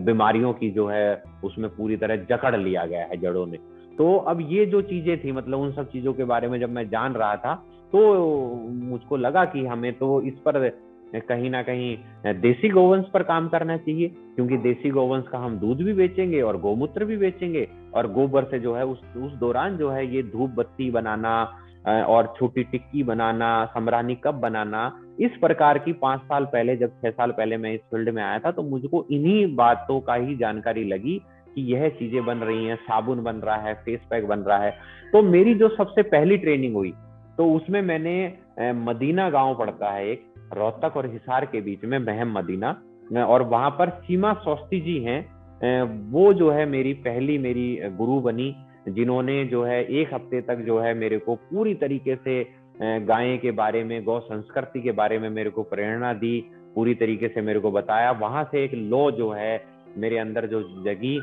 बीमारियों की जो है उसमें पूरी तरह जकड़ लिया गया है जड़ों ने। तो अब ये जो चीजें थी, मतलब उन सब चीजों के बारे में जब मैं जान रहा था, तो मुझको लगा कि हमें तो इस पर कहीं ना कहीं देसी गौवंश पर काम करना चाहिए, क्योंकि देसी गौवंश का हम दूध भी बेचेंगे और गौमूत्र भी बेचेंगे, और गोबर से जो है उस दौरान जो है ये धूप बत्ती बनाना और छोटी टिक्की बनाना, समरानी कप बनाना, इस प्रकार की 5 साल पहले, जब 6 साल पहले मैं इस फील्ड में आया था, तो मुझको इन्हीं बातों का ही जानकारी लगी कि यह चीजें बन रही हैं, साबुन बन रहा है, फेस पैक बन रहा है। तो मेरी जो सबसे पहली ट्रेनिंग हुई, तो उसमें मैंने मदीना गांव पड़ता है एक, रोहतक और हिसार के बीच में, महम मदीना, और वहां पर सीमा सौस्ती जी हैं, वो जो है मेरी गुरु बनी, जिन्होंने जो है 1 हफ्ते तक जो है मेरे को पूरी तरीके से गाय के बारे में, गौ संस्कृति के बारे में मेरे को प्रेरणा दी, पूरी तरीके से मेरे को बताया। वहां से एक लॉ जो है मेरे अंदर जो जगी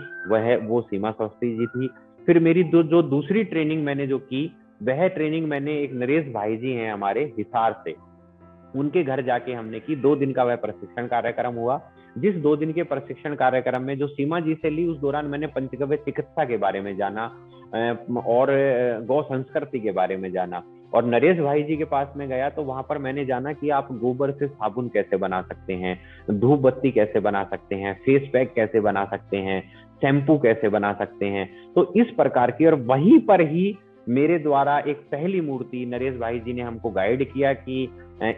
वो सीमा सौस्ती जी थी। फिर मेरी जो दूसरी ट्रेनिंग मैंने जो की, वह ट्रेनिंग मैंने एक नरेश भाई जी हैं हमारे हिसार से, उनके घर जाके हमने की। 2 दिन का वह प्रशिक्षण कार्यक्रम हुआ। जिस 2 दिन के प्रशिक्षण कार्यक्रम में जो सीमा जी से ली, उस दौरान मैंने पंचगव्य चिकित्सा के बारे में जाना और गौ संस्कृति के बारे में जाना। और नरेश भाई जी के पास में गया, तो वहां पर मैंने जाना कि आप गोबर से साबुन कैसे बना सकते हैं, धूप बत्ती कैसे बना सकते हैं, फेस पैक कैसे बना सकते हैं, शैम्पू कैसे बना सकते हैं। तो इस प्रकार की, और वहीं पर ही मेरे द्वारा एक पहली मूर्ति नरेश भाई जी ने हमको गाइड किया कि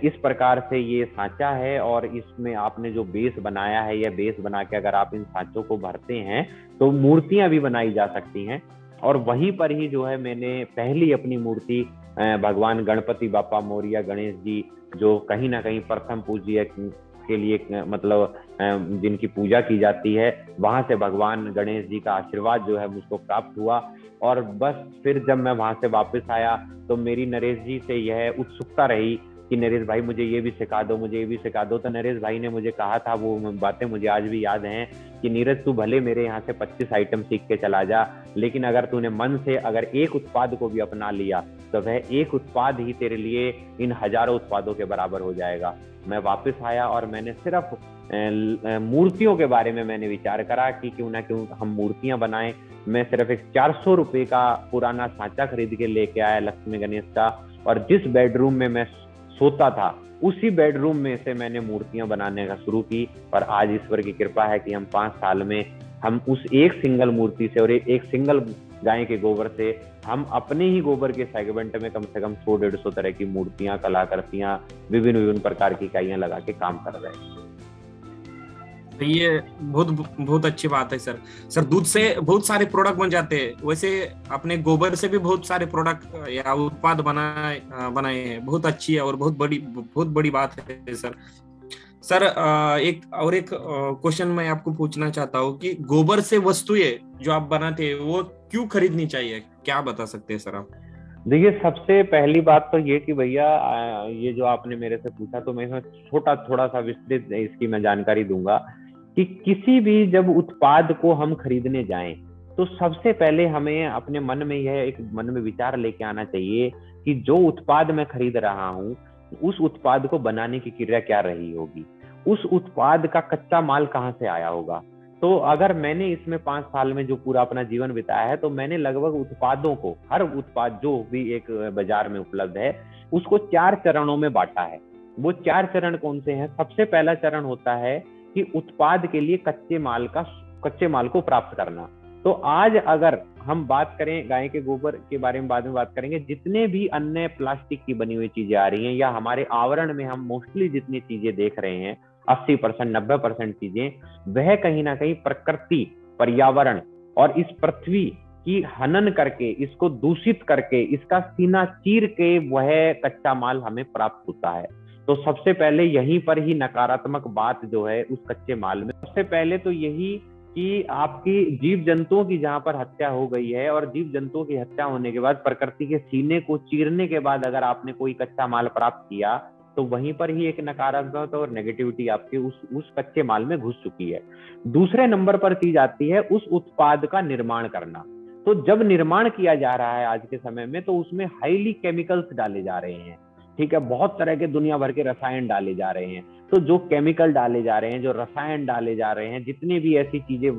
इस प्रकार से ये सांचा है, और इसमें आपने जो बेस बनाया है, यह बेस बना के अगर आप इन सांचों को भरते हैं तो मूर्तियां भी बनाई जा सकती हैं। और वहीं पर ही जो है मैंने पहली अपनी मूर्ति भगवान गणपति बापा मोरिया गणेश जी, जो कहीं ना कहीं प्रथम पूज्य के लिए मतलब जिनकी पूजा की जाती है, वहां से भगवान गणेश जी का आशीर्वाद जो है मुझको प्राप्त हुआ। और बस फिर जब मैं वहां से वापस आया, तो मेरी नरेश जी से यह उत्सुकता रही कि नरेश भाई मुझे ये भी सिखा दो, मुझे ये भी सिखा दो। तो नरेश भाई ने मुझे कहा था, वो बातें मुझे आज भी याद हैं, कि नीरज तू भले मेरे यहाँ से 25 आइटम सीख के चला जा, लेकिन अगर तूने मन से अगर एक उत्पाद को भी अपना लिया, तो वह एक उत्पाद ही तेरे लिए इन हजारों उत्पादों के बराबर हो जाएगा। मैं वापस आया और मैंने सिर्फ मूर्तियों के बारे में मैंने विचार करा कि क्यों ना क्यों हम मूर्तियां बनाएं। मैं सिर्फ एक 400 रुपए का पुराना सांचा खरीद के लेके आया लक्ष्मी गणेश का, और जिस बेडरूम में मैं सोता था, उसी बेडरूम में से मैंने मूर्तियां बनाने का शुरू की। और आज ईश्वर की कृपा है कि हम 5 साल में हम उस एक सिंगल मूर्ति से और एक सिंगल गाय के गोबर से हम अपने ही गोबर के सेगमेंट में कम से कम 100-150 तरह की मूर्तियां, कलाकृतियां, विभिन्न प्रकार की इकाइयां लगा के काम कर रहे हैं। ये बहुत अच्छी बात है सर। दूध से बहुत सारे प्रोडक्ट बन जाते हैं, वैसे अपने गोबर से भी बहुत सारे प्रोडक्ट या उत्पाद बनाए हैं। बहुत अच्छी है और बहुत बड़ी बात है सर। एक क्वेश्चन मैं आपको पूछना चाहता हूँ कि गोबर से वस्तुएं जो आप बनाते हैं वो क्यों खरीदनी चाहिए, क्या बता सकते हैं सर आप? देखिए, सबसे पहली बात तो ये कि भैया ये जो आपने मेरे से पूछा, तो मैं इसमें थोड़ा सा विस्तृत इसकी मैं जानकारी दूंगा कि किसी भी जब उत्पाद को हम खरीदने जाएं, तो सबसे पहले हमें अपने मन में यह एक मन में विचार लेके आना चाहिए कि जो उत्पाद मैं खरीद रहा हूँ, उस उत्पाद को बनाने की क्रिया क्या रही होगी, उस उत्पाद का कच्चा माल कहाँ से आया होगा। तो अगर मैंने इसमें 5 साल में जो पूरा अपना जीवन बिताया है, तो मैंने लगभग उत्पादों को, हर उत्पाद जो भी एक बाजार में उपलब्ध है, उसको 4 चरणों में बांटा है। वो 4 चरण कौन से हैं? सबसे पहला चरण होता है कि उत्पाद के लिए कच्चे माल को प्राप्त करना। तो आज अगर हम बात करें गाय के गोबर के बारे में बाद में बात करेंगे, जितने भी अन्य प्लास्टिक की बनी हुई चीजें आ रही हैं या हमारे आवरण में हम मोस्टली जितनी चीजें देख रहे हैं 80% 90% चीजें, वह कहीं ना कहीं प्रकृति, पर्यावरण और इस पृथ्वी की हनन करके, इसको दूषित करके, इसका सीना चीर के वह कच्चा माल हमें प्राप्त होता है। तो सबसे पहले यहीं पर ही नकारात्मक बात जो है उस कच्चे माल में, सबसे पहले तो यही कि आपकी जीव जंतुओं की जहां पर हत्या हो गई है, और जीव जंतुओं की हत्या होने के बाद प्रकृति के सीने को चीरने के बाद अगर आपने कोई कच्चा माल प्राप्त किया, तो वहीं पर ही एक नकारात्मक और नेगेटिविटी आपके उस कच्चे माल में घुस चुकी है। दूसरे नंबर पर चीज आती है उस उत्पाद का निर्माण करना। तो जब निर्माण किया जा रहा है आज के समय में, तो उसमें हाईली केमिकल्स डाले जा रहे हैं, ठीक है, बहुत तरह के दुनिया भर के रसायन डाले जा रहे हैं। तो जो केमिकल डाले जा रहे हैं, जो रसायन डाले जा रहे हैं, जितनी भी ऐसी चीजें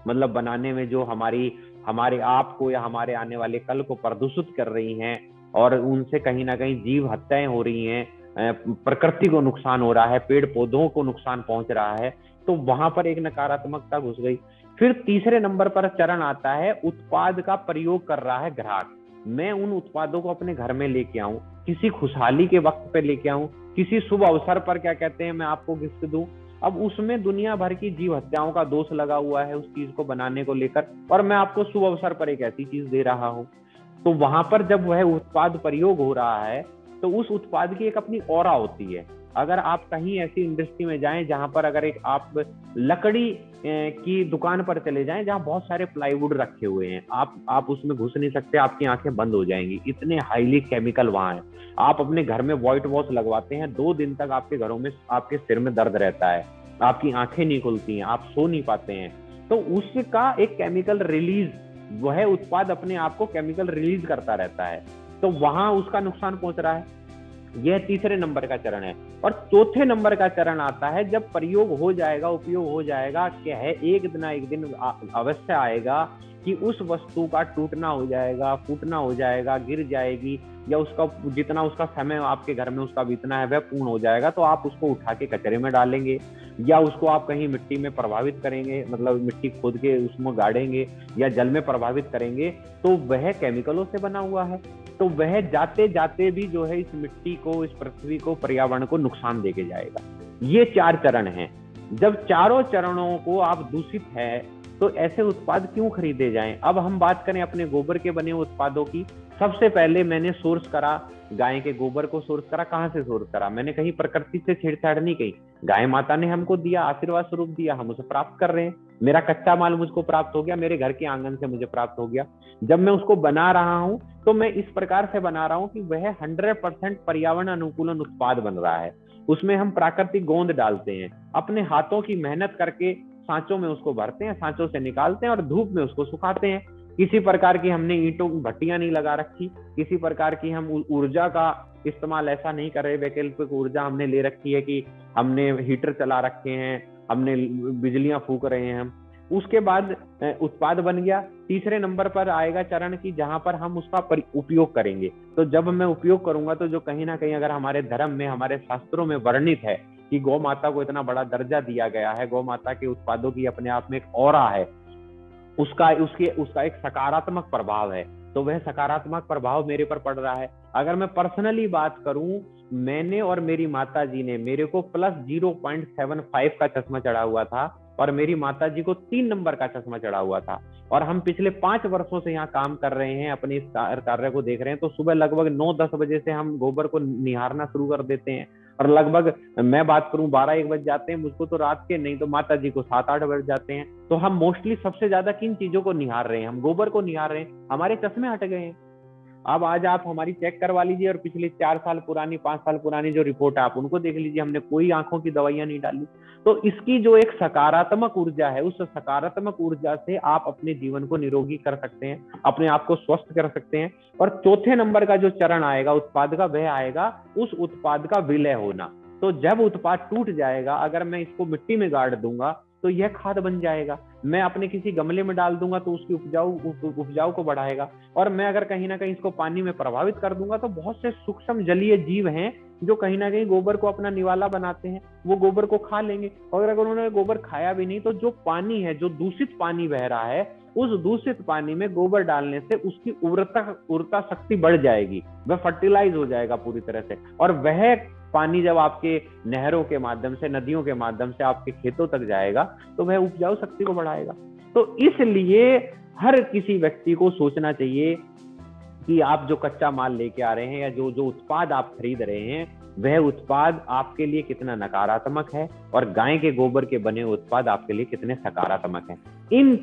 मतलब बनाने में जो हमारे आप को या हमारे आने वाले कल को प्रदूषित कर रही हैं, और उनसे कहीं ना कहीं जीव हत्याएं हो रही हैं, प्रकृति को नुकसान हो रहा है, पेड़ पौधों को नुकसान पहुंच रहा है, तो वहां पर एक नकारात्मकता घुस गई। फिर तीसरे नंबर पर चरण आता है उत्पाद का प्रयोग कर रहा है ग्राहक। मैं उन उत्पादों को अपने घर में लेके आऊं, किसी खुशहाली के वक्त पे लेके आऊं, किसी शुभ अवसर पर क्या कहते हैं मैं आपको गिफ्ट दूं, अब उसमें दुनिया भर की जीव हत्याओं का दोष लगा हुआ है उस चीज को बनाने को लेकर, और मैं आपको शुभ अवसर पर एक ऐसी चीज दे रहा हूं। तो वहां पर जब वह उत्पाद प्रयोग हो रहा है, तो उस उत्पाद की एक अपनी ऑरा होती है। अगर आप कहीं ऐसी इंडस्ट्री में जाएं जहां पर अगर एक आप लकड़ी की दुकान पर चले जाएं जहां बहुत सारे प्लाईवुड रखे हुए हैं, आप उसमें घुस नहीं सकते, आपकी आंखें बंद हो जाएंगी, इतने हाईली केमिकल वहां है। आप अपने घर में व्हाइट वॉश लगवाते हैं, 2 दिन तक आपके घरों में आपके सिर में दर्द रहता है, आपकी आंखें नहीं खुलती हैं, आप सो नहीं पाते हैं। तो उसका एक केमिकल रिलीज, वह उत्पाद अपने आप को केमिकल रिलीज करता रहता है, तो वहां उसका नुकसान पहुंच रहा है। यह तीसरे नंबर का चरण है। और चौथे नंबर का चरण आता है जब प्रयोग हो जाएगा, उपयोग हो जाएगा, क्या है, एक दिन ना एक दिन अवश्य आएगा कि उस वस्तु का टूटना हो जाएगा, फूटना हो जाएगा, गिर जाएगी, या उसका जितना उसका समय आपके घर में उसका बीतना है वह पूर्ण हो जाएगा, तो आप उसको उठा के कचरे में डालेंगे, या उसको आप कहीं मिट्टी में प्रभावित करेंगे, मतलब मिट्टी खोद के उसमें गाड़ेंगे, या जल में प्रभावित करेंगे, तो वह केमिकलों से बना हुआ है। तो वह जाते जाते भी जो है इस मिट्टी को, इस पृथ्वी को, पर्यावरण को नुकसान देके जाएगा। ये 4 चरण हैं। जब चारों चरणों को आप दूषित है, तो ऐसे उत्पाद क्यों खरीदे जाएं? अब हम बात करें अपने गोबर के बने हुए उत्पादों की। सबसे पहले मैंने सोर्स करा, गाय के गोबर को सोर्स करा। कहाँ से सोर्स करा? मैंने कहीं प्रकृति से छेड़छाड़ नहीं की, गाय माता ने हमको दिया, आशीर्वाद स्वरूप दिया, हम उसे प्राप्त कर रहे हैं। मेरा कच्चा माल मुझको प्राप्त हो गया, मेरे घर के आंगन से मुझे प्राप्त हो गया। जब मैं उसको बना रहा हूं, तो मैं इस प्रकार से बना रहा हूं कि वह 100% पर्यावरण अनुकूलन उत्पाद बन रहा है। उसमें हम प्राकृतिक गोंद डालते हैं, अपने हाथों की मेहनत करके सांचों में उसको भरते हैं, सांचों से निकालते हैं और धूप में उसको सुखाते हैं। किसी प्रकार की हमने ईंटों की भट्टियां नहीं लगा रखी, किसी प्रकार की हम ऊर्जा का इस्तेमाल ऐसा नहीं कर रहे, वैकल्पिक ऊर्जा हमने ले रखी है कि हमने हीटर चला रखे हैं, हमने बिजलियां फूक रहे हैं हम। उसके बाद उत्पाद बन गया। तीसरे नंबर पर आएगा चरण की जहां पर हम उसका उपयोग करेंगे। तो जब मैं उपयोग करूंगा, तो जो कहीं ना कहीं अगर हमारे धर्म में, हमारे शास्त्रों में वर्णित है कि गौ माता को इतना बड़ा दर्जा दिया गया है, गौ माता के उत्पादों की अपने आप में एक ऑरा है, उसका एक सकारात्मक प्रभाव है, तो वह सकारात्मक प्रभाव मेरे पर पड़ रहा है। अगर मैं पर्सनली बात करूं, मैंने और मेरी माता जी ने, मेरे को +0.75 का चश्मा चढ़ा हुआ था और मेरी माता जी को 3 नंबर का चश्मा चढ़ा हुआ था, और हम पिछले 5 वर्षों से यहाँ काम कर रहे हैं, अपने इस कार्य को देख रहे हैं। तो सुबह लगभग 9-10 बजे से हम गोबर को निहारना शुरू कर देते हैं, और लगभग मैं बात करूं 12-1 बज जाते हैं मुझको, तो रात के, नहीं तो माता जी को 7-8 बज जाते हैं। तो हम मोस्टली सबसे ज्यादा किन चीजों को निहार रहे हैं? हम गोबर को निहार रहे हैं। हमारे चश्मे हट गए हैं। अब आज आप हमारी चेक करवा लीजिए, और पिछले 4 साल पुरानी, 5 साल पुरानी जो रिपोर्ट है आप उनको देख लीजिए, हमने कोई आंखों की दवाइयां नहीं डाली। तो इसकी जो एक सकारात्मक ऊर्जा है, उस सकारात्मक ऊर्जा से आप अपने जीवन को निरोगी कर सकते हैं, अपने आप को स्वस्थ कर सकते हैं। और चौथे नंबर का जो चरण आएगा उत्पाद का, वह आएगा उस उत्पाद का विलय होना। तो जब उत्पाद टूट जाएगा, अगर मैं इसको मिट्टी में गाड़ दूंगा तो यह खाद बन जाएगा, मैं अपने किसी गमले में डाल दूंगा तो उसकी उपजाऊ को बढ़ाएगा, और मैं अगर कहीं ना कहीं इसको पानी में प्रभावित कर दूंगा तो बहुत से सूक्ष्म जलीय जीव हैं जो कहीं ना कहीं गोबर को अपना निवाला बनाते हैं, वो गोबर को खा लेंगे। और अगर उन्होंने गोबर खाया भी नहीं, तो जो पानी है, जो दूषित पानी बह रहा है, उस दूषित पानी में गोबर डालने से उसकी उर्वरता शक्ति बढ़ जाएगी, वह फर्टिलाइज हो जाएगा पूरी तरह से, और वह पानी जब आपके नहरों के माध्यम से, नदियों के माध्यम से आपके खेतों तक जाएगा तो वह उपजाऊ शक्ति को बढ़ाएगा। तो इसलिए हर किसी व्यक्ति को सोचना चाहिए कि आप जो कच्चा माल लेके आ रहे हैं या जो जो उत्पाद आप खरीद रहे हैं वह उत्पाद आपके लिए कितना नकारात्मक है और गाय के गोबर के बने उत्पाद आपके लिए कितने सकारात्मक हैं। इन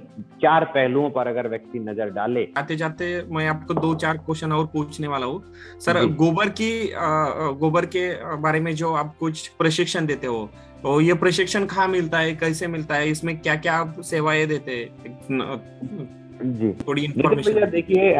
4 पहलुओं पर अगर व्यक्ति नजर डाले। आते जाते मैं आपको 2-4 क्वेश्चन और पूछने वाला हूँ सर। गोबर के बारे में जो आप कुछ प्रशिक्षण देते हो, तो ये प्रशिक्षण कहाँ मिलता है, कैसे मिलता है, इसमें क्या क्या आप सेवाएं देते हैं? जी थोड़ी इन्फॉर्मेशन। देखिए,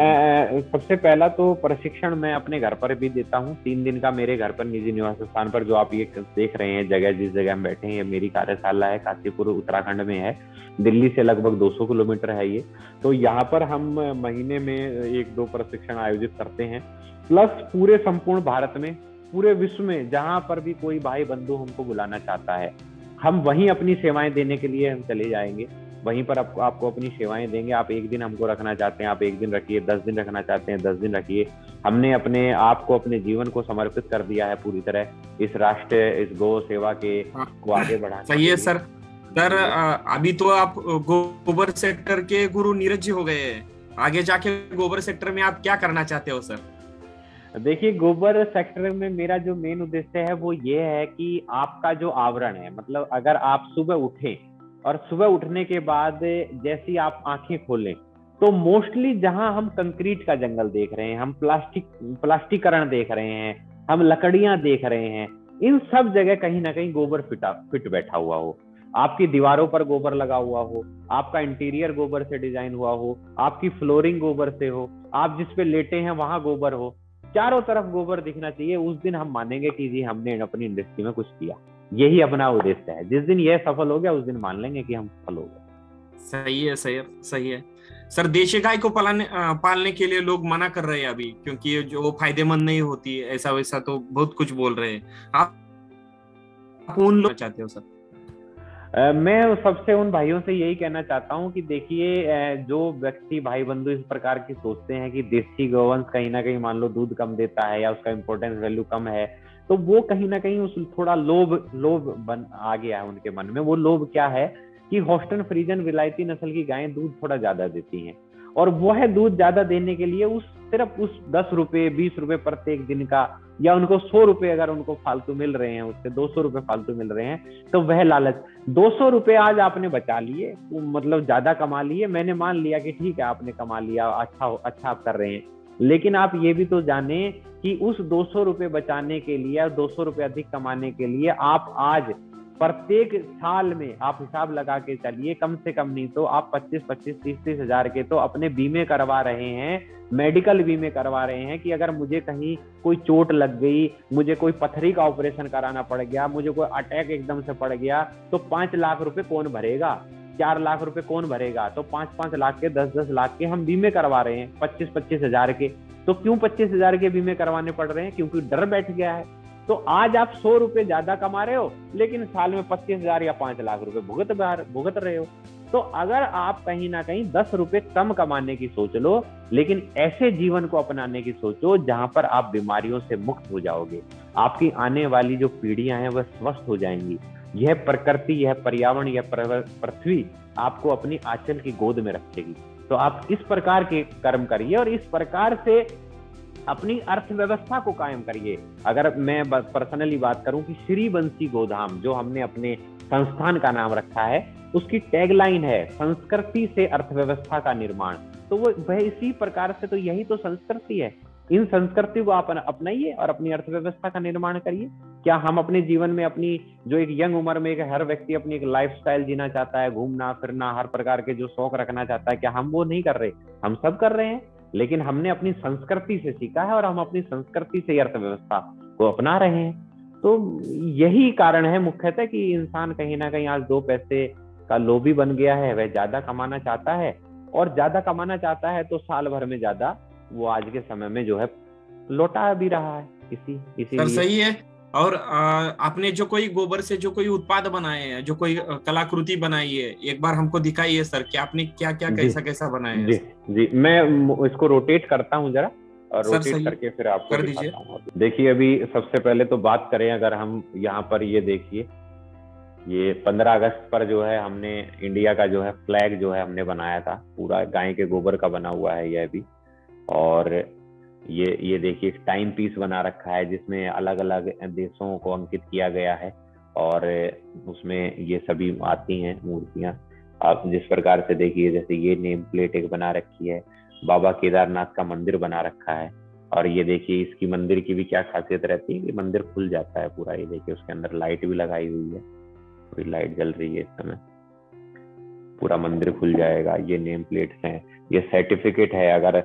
सबसे पहला तो प्रशिक्षण मैं अपने घर पर भी देता हूँ। 3 दिन का मेरे घर पर निजी निवास स्थान पर जो आप ये देख रहे हैं जगह, जिस जगह हम बैठे हैं, ये मेरी कार्यशाला है, काशीपुर उत्तराखंड में है। दिल्ली से लगभग 200 किलोमीटर है ये। तो यहाँ पर हम महीने में 1-2 प्रशिक्षण आयोजित करते हैं, प्लस पूरे संपूर्ण भारत में, पूरे विश्व में जहाँ पर भी कोई भाई बंधु हमको बुलाना चाहता है, हम वहीं अपनी सेवाएं देने के लिए हम चले जाएंगे, वहीं पर आपको अपनी सेवाएं देंगे। आप 1 दिन हमको रखना चाहते हैं, आप 1 दिन रखिए, 10 दिन रखना चाहते हैं, 10 दिन रखिए। हमने अपने आप को, अपने जीवन को समर्पित कर दिया है पूरी तरह इस राष्ट्र, इस गौ सेवा के को आगे बढ़ाने। सही है सर। अभी तो आप गोबर सेक्टर के गुरु नीरज जी हो गए हैं, आगे जाके गोबर सेक्टर में आप क्या करना चाहते हो सर? देखिए, गोबर सेक्टर में मेरा जो मेन उद्देश्य है वो ये है कि आपका जो आवरण है, मतलब अगर आप सुबह उठें और सुबह उठने के बाद जैसी आप आंखें खोलें तो मोस्टली जहां हम कंक्रीट का जंगल देख रहे हैं, हम प्लास्टिकरण देख रहे हैं, हम लकड़ियां देख रहे हैं, इन सब जगह कहीं ना कहीं गोबर फिट बैठा हुआ हो। आपकी दीवारों पर गोबर लगा हुआ हो, आपका इंटीरियर गोबर से डिजाइन हुआ हो, आपकी फ्लोरिंग गोबर से हो, आप जिस पे लेटे हैं वहां गोबर हो, चारों तरफ गोबर दिखना चाहिए। उस दिन हम मानेंगे कि जी हमने अपनी इंडस्ट्री में कुछ किया। यही अपना उद्देश्य है। जिस दिन यह सफल हो गया उस दिन मान लेंगे कि हम सफल हो गए। सही है, सही है, सही है सर। देशी गाय को पालने के लिए लोग मना कर रहे हैं अभी, क्योंकि जो फायदेमंद नहीं होती, ऐसा वैसा तो बहुत कुछ बोल रहे हैं। आप उन लोग चाहते हो सर? मैं सबसे उन भाइयों से यही कहना चाहता हूं कि देखिए, जो व्यक्ति भाई बंधु इस प्रकार की सोचते हैं कि देसी गौवंश कहीं ना कहीं मान लो दूध कम देता है या उसका इंपॉर्टेंस वैल्यू कम है, तो वो कहीं ना कहीं उस थोड़ा लोभ बन आ गया है उनके मन में। वो लोभ क्या है कि हॉस्टन फ्रीजन विलायती नस्ल की गायें दूध थोड़ा ज्यादा देती हैं, और वह दूध ज्यादा देने के लिए सिर्फ उस 10 रुपए 20 रुपए प्रत्येक दिन का, या उनको 100 रुपए अगर उनको फालतू मिल रहे हैं, उससे 200 रुपए फालतू मिल रहे हैं, तो वह लालच। 200 रुपए आज आपने बचा लिए, मतलब ज्यादा कमा लिए, मैंने मान लिया कि ठीक है आपने कमा लिया, अच्छा आप कर रहे हैं, लेकिन आप ये भी तो जाने कि उस 200 रुपए बचाने के लिए, 200 रुपए अधिक कमाने के लिए आप आज प्रत्येक साल में आप हिसाब लगा के चलिए, कम से कम नहीं तो आप 25-25, 30-30 हजार के तो अपने बीमे करवा रहे हैं, मेडिकल बीमे करवा रहे हैं कि अगर मुझे कहीं कोई चोट लग गई, मुझे कोई पथरी का ऑपरेशन कराना पड़ गया, मुझे कोई अटैक एकदम से पड़ गया, तो 5 लाख रुपए कौन भरेगा, 4 लाख रुपए कौन भरेगा? तो 5-5 लाख के, 10-10 लाख के हम बीमे करवा रहे हैं, 25-25 हजार के। तो क्यों 25 हजार के बीमे करवाने पड़ रहे हैं? क्योंकि डर बैठ गया है। तो आज आप 100 रुपए ज्यादा कमा रहे हो, लेकिन साल में 25 हजार या 5 लाख रुपए भुगत रहे हो। तो अगर आप कहीं ना कहीं 10 रुपए कम कमाने की सोच लो, लेकिन ऐसे जीवन को अपनाने की सोचो जहां पर आप बीमारियों से मुक्त हो जाओगे, आपकी आने वाली जो पीढ़ियां हैं वह स्वस्थ हो जाएंगी। यह प्रकृति, यह पर्यावरण, यह पृथ्वी आपको अपनी आंचल की गोद में रखेगी। तो आप इस प्रकार के कर्म करिए और इस प्रकार से अपनी अर्थव्यवस्था को कायम करिए। अगर मैं पर्सनली बात करूं कि श्री बंसी गोधाम, जो हमने अपने संस्थान का नाम रखा है, उसकी टैगलाइन है संस्कृति से अर्थव्यवस्था का निर्माण। तो वह इसी प्रकार से, तो यही तो संस्कृति है। इन संस्कृति को आप अपनाइए और अपनी अर्थव्यवस्था का निर्माण करिए। क्या हम अपने जीवन में, अपनी जो एक यंग उम्र में हर व्यक्ति अपनी एक लाइफस्टाइल जीना चाहता है, घूमना फिरना, हर प्रकार के जो शौक रखना चाहता है, क्या हम वो नहीं कर रहे? हम सब कर रहे हैं, लेकिन हमने अपनी संस्कृति से सीखा है और हम अपनी संस्कृति से अर्थव्यवस्था को अपना रहे हैं। तो यही कारण है मुख्यतः कि इंसान कहीं ना कहीं आज 2 पैसे का लोभी बन गया है। वह ज्यादा कमाना चाहता है, और ज्यादा कमाना चाहता है तो साल भर में ज्यादा वो आज के समय में जो है लौटा भी रहा है। इसी सर सही है। और आपने जो कोई गोबर से जो कोई उत्पाद बनाए हैं, जो कोई कलाकृति बनाई है, एक बार हमको दिखाइए सर कि आपने क्या क्या कैसा कैसा बनाया है। जी जी, मैं इसको रोटेट करता हूँ जरा, और सर, रोटेट सही करके फिर आपको कर दिखाता दीजिए। हूँ। देखिए, अभी सबसे पहले तो बात करें, अगर हम यहाँ पर ये देखिए, ये 15 अगस्त पर जो है हमने इंडिया का जो है फ्लैग जो है हमने बनाया था, पूरा गाय के गोबर का बना हुआ है यह भी। और ये देखिए एक टाइम पीस बना रखा है जिसमें अलग अलग देशों को अंकित किया गया है, और उसमें ये सभी आती हैं मूर्तियां। आप जिस प्रकार से देखिए, जैसे ये नेम प्लेट एक बना रखी है, बाबा केदारनाथ का मंदिर बना रखा है। और ये देखिए इसकी मंदिर की भी क्या खासियत रहती है कि मंदिर खुल जाता है पूरा। ये देखिए उसके अंदर लाइट भी लगाई हुई है, पूरी लाइट जल रही है इस समय, पूरा मंदिर खुल जाएगा। ये नेम प्लेट्स हैं, ये सर्टिफिकेट है। अगर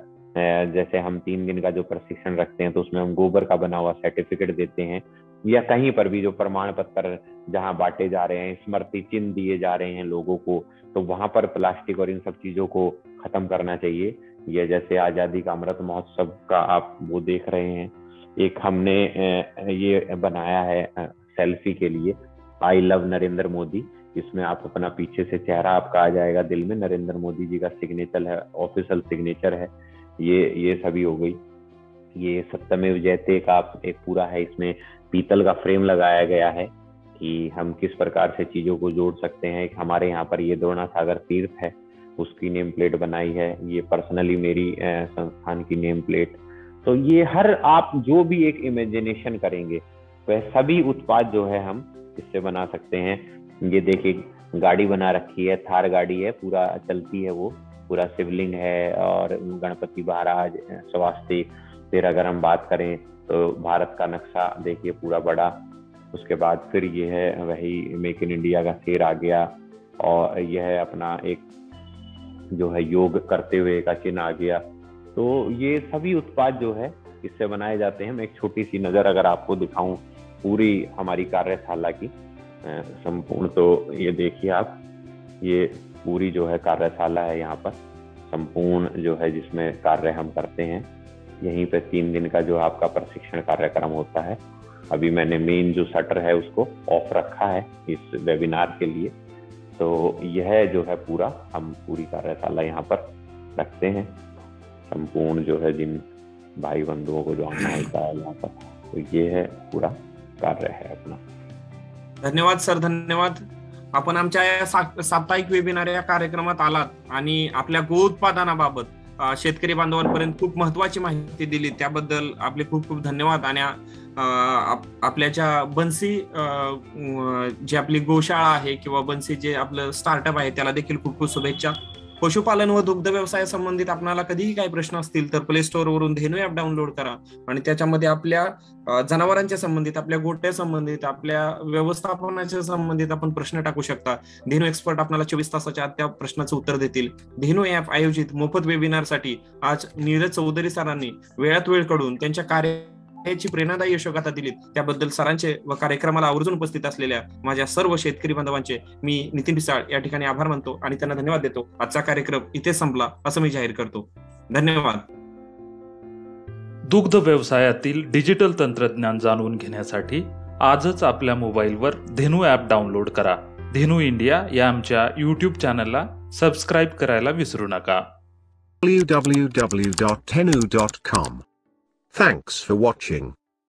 जैसे हम 3 दिन का जो प्रशिक्षण रखते हैं तो उसमें हम गोबर का बना हुआ सर्टिफिकेट देते हैं, या कहीं पर भी जो प्रमाण पत्र जहां बांटे जा रहे हैं, स्मृति चिन्ह दिए जा रहे हैं लोगों को, तो वहां पर प्लास्टिक और इन सब चीजों को खत्म करना चाहिए। ये जैसे आजादी का अमृत महोत्सव का आप वो देख रहे हैं, एक हमने ये बनाया है सेल्फी के लिए, आई लव नरेंद्र मोदी। इसमें आप अपना पीछे से चेहरा आपका आ जाएगा दिल में, नरेंद्र मोदी जी का सिग्नेचर है, ऑफिशियल सिग्नेचर है। ये सभी हो गई। ये सत्यमेव जयते का एक पूरा है, इसमें पीतल का फ्रेम लगाया गया है कि हम किस प्रकार से चीजों को जोड़ सकते हैं। हमारे यहाँ पर ये द्रोणा सागर तीर्थ है, उसकी नेम प्लेट बनाई है। ये पर्सनली मेरी संस्थान की नेम प्लेट। तो ये हर आप जो भी एक इमेजिनेशन करेंगे वह सभी उत्पाद जो है हम इससे बना सकते हैं। ये देखिए गाड़ी बना रखी है, थार गाड़ी है, पूरा चलती है, वो पूरा शिवलिंग है और गणपति महाराज, स्वास्तिक। फिर अगर हम बात करें तो भारत का नक्शा देखिए पूरा बड़ा। उसके बाद फिर ये है वही मेक इन इंडिया का शेर आ गया, और यह है अपना एक जो है योग करते हुए का चिन्ह आ गया। तो ये सभी उत्पाद जो है इससे बनाए जाते हैं। मैं एक छोटी सी नजर अगर आपको दिखाऊं पूरी हमारी कार्यशाला की संपूर्ण, तो ये देखिए आप, ये पूरी जो है कार्यशाला है यहाँ पर संपूर्ण जो है जिसमें कार्य हम करते हैं। यहीं पे 3 दिन का जो आपका प्रशिक्षण कार्यक्रम होता है। अभी मैंने मेन जो शटर है उसको ऑफ रखा है इस वेबिनार के लिए। तो यह जो है पूरा हम पूरी कार्यशाला यहाँ पर रखते हैं। संपूर्ण जो है जिन भाई बंधुओं को जो आना होता है यहाँ पर, तो ये है पूरा कार्य है अपना। धन्यवाद सर, धन्यवाद. आपण आमच्या या साप्ताहिक वेबिनार या कार्यक्रमात आलात आणि आपल्या गो उत्पादनाबाबत शेतकरी बांधवांपर्यंत खूप महत्वाची माहिती दिली, त्याबद्दल आपले खूप खूप धन्यवाद. आणि आपल्या ज्या बन्सी जी आपली गोशाळा आहे किंवा बन्सी जे आपलं स्टार्टअप आहे त्याला देखील खूप खूप शुभेच्छा. पशुपालन व दुग्ध व्यवसाय संबंधित आपल्याला कधीही काही प्रश्न असतील तर प्ले स्टोअर वरून धेनू ऍप डाउनलोड करा आणि त्याच्यामध्ये आपल्या जनावरांच्या संबंधित, आपल्या गोट्या संबंधित, आपल्या व्यवस्थापनाच्या संबंधित आपण प्रश्न टाकू शकता. धेनू एक्सपर्ट आपल्याला 24 तासाच्या आत त्या प्रश्नाचं उत्तर देतील. धेनू ऍप आयोजित मोफत वेबिनारसाठी आज नीरज चौधरी सरांनी वेळात वेळ काढून त्यांच्या कार्याची प्रेरणादायी यशोगाथा दिलीत. त्याबद्दल सरांचे व कार्यक्रमाला आवर्जून उपस्थित असलेल्या माझ्या सर्व शेतकरी बांधवांचे मी नितीन पिसाळ या ठिकाणी आभार मानतो आणि त्यांना धन्यवाद देतो. आजचा कार्यक्रम इथे संपला असं मी जाहीर करतो. धन्यवाद. दुग्ध व्यवसायातील डिजिटल तंत्रज्ञान जाणून घेण्यासाठी आजच आपल्या मोबाईलवर धेनू ॲप डाउनलोड करा. धेनू इंडिया या आमच्या YouTube चॅनलला सबस्क्राईब करायला विसरू नका. www.dhenu.com. Thanks for watching.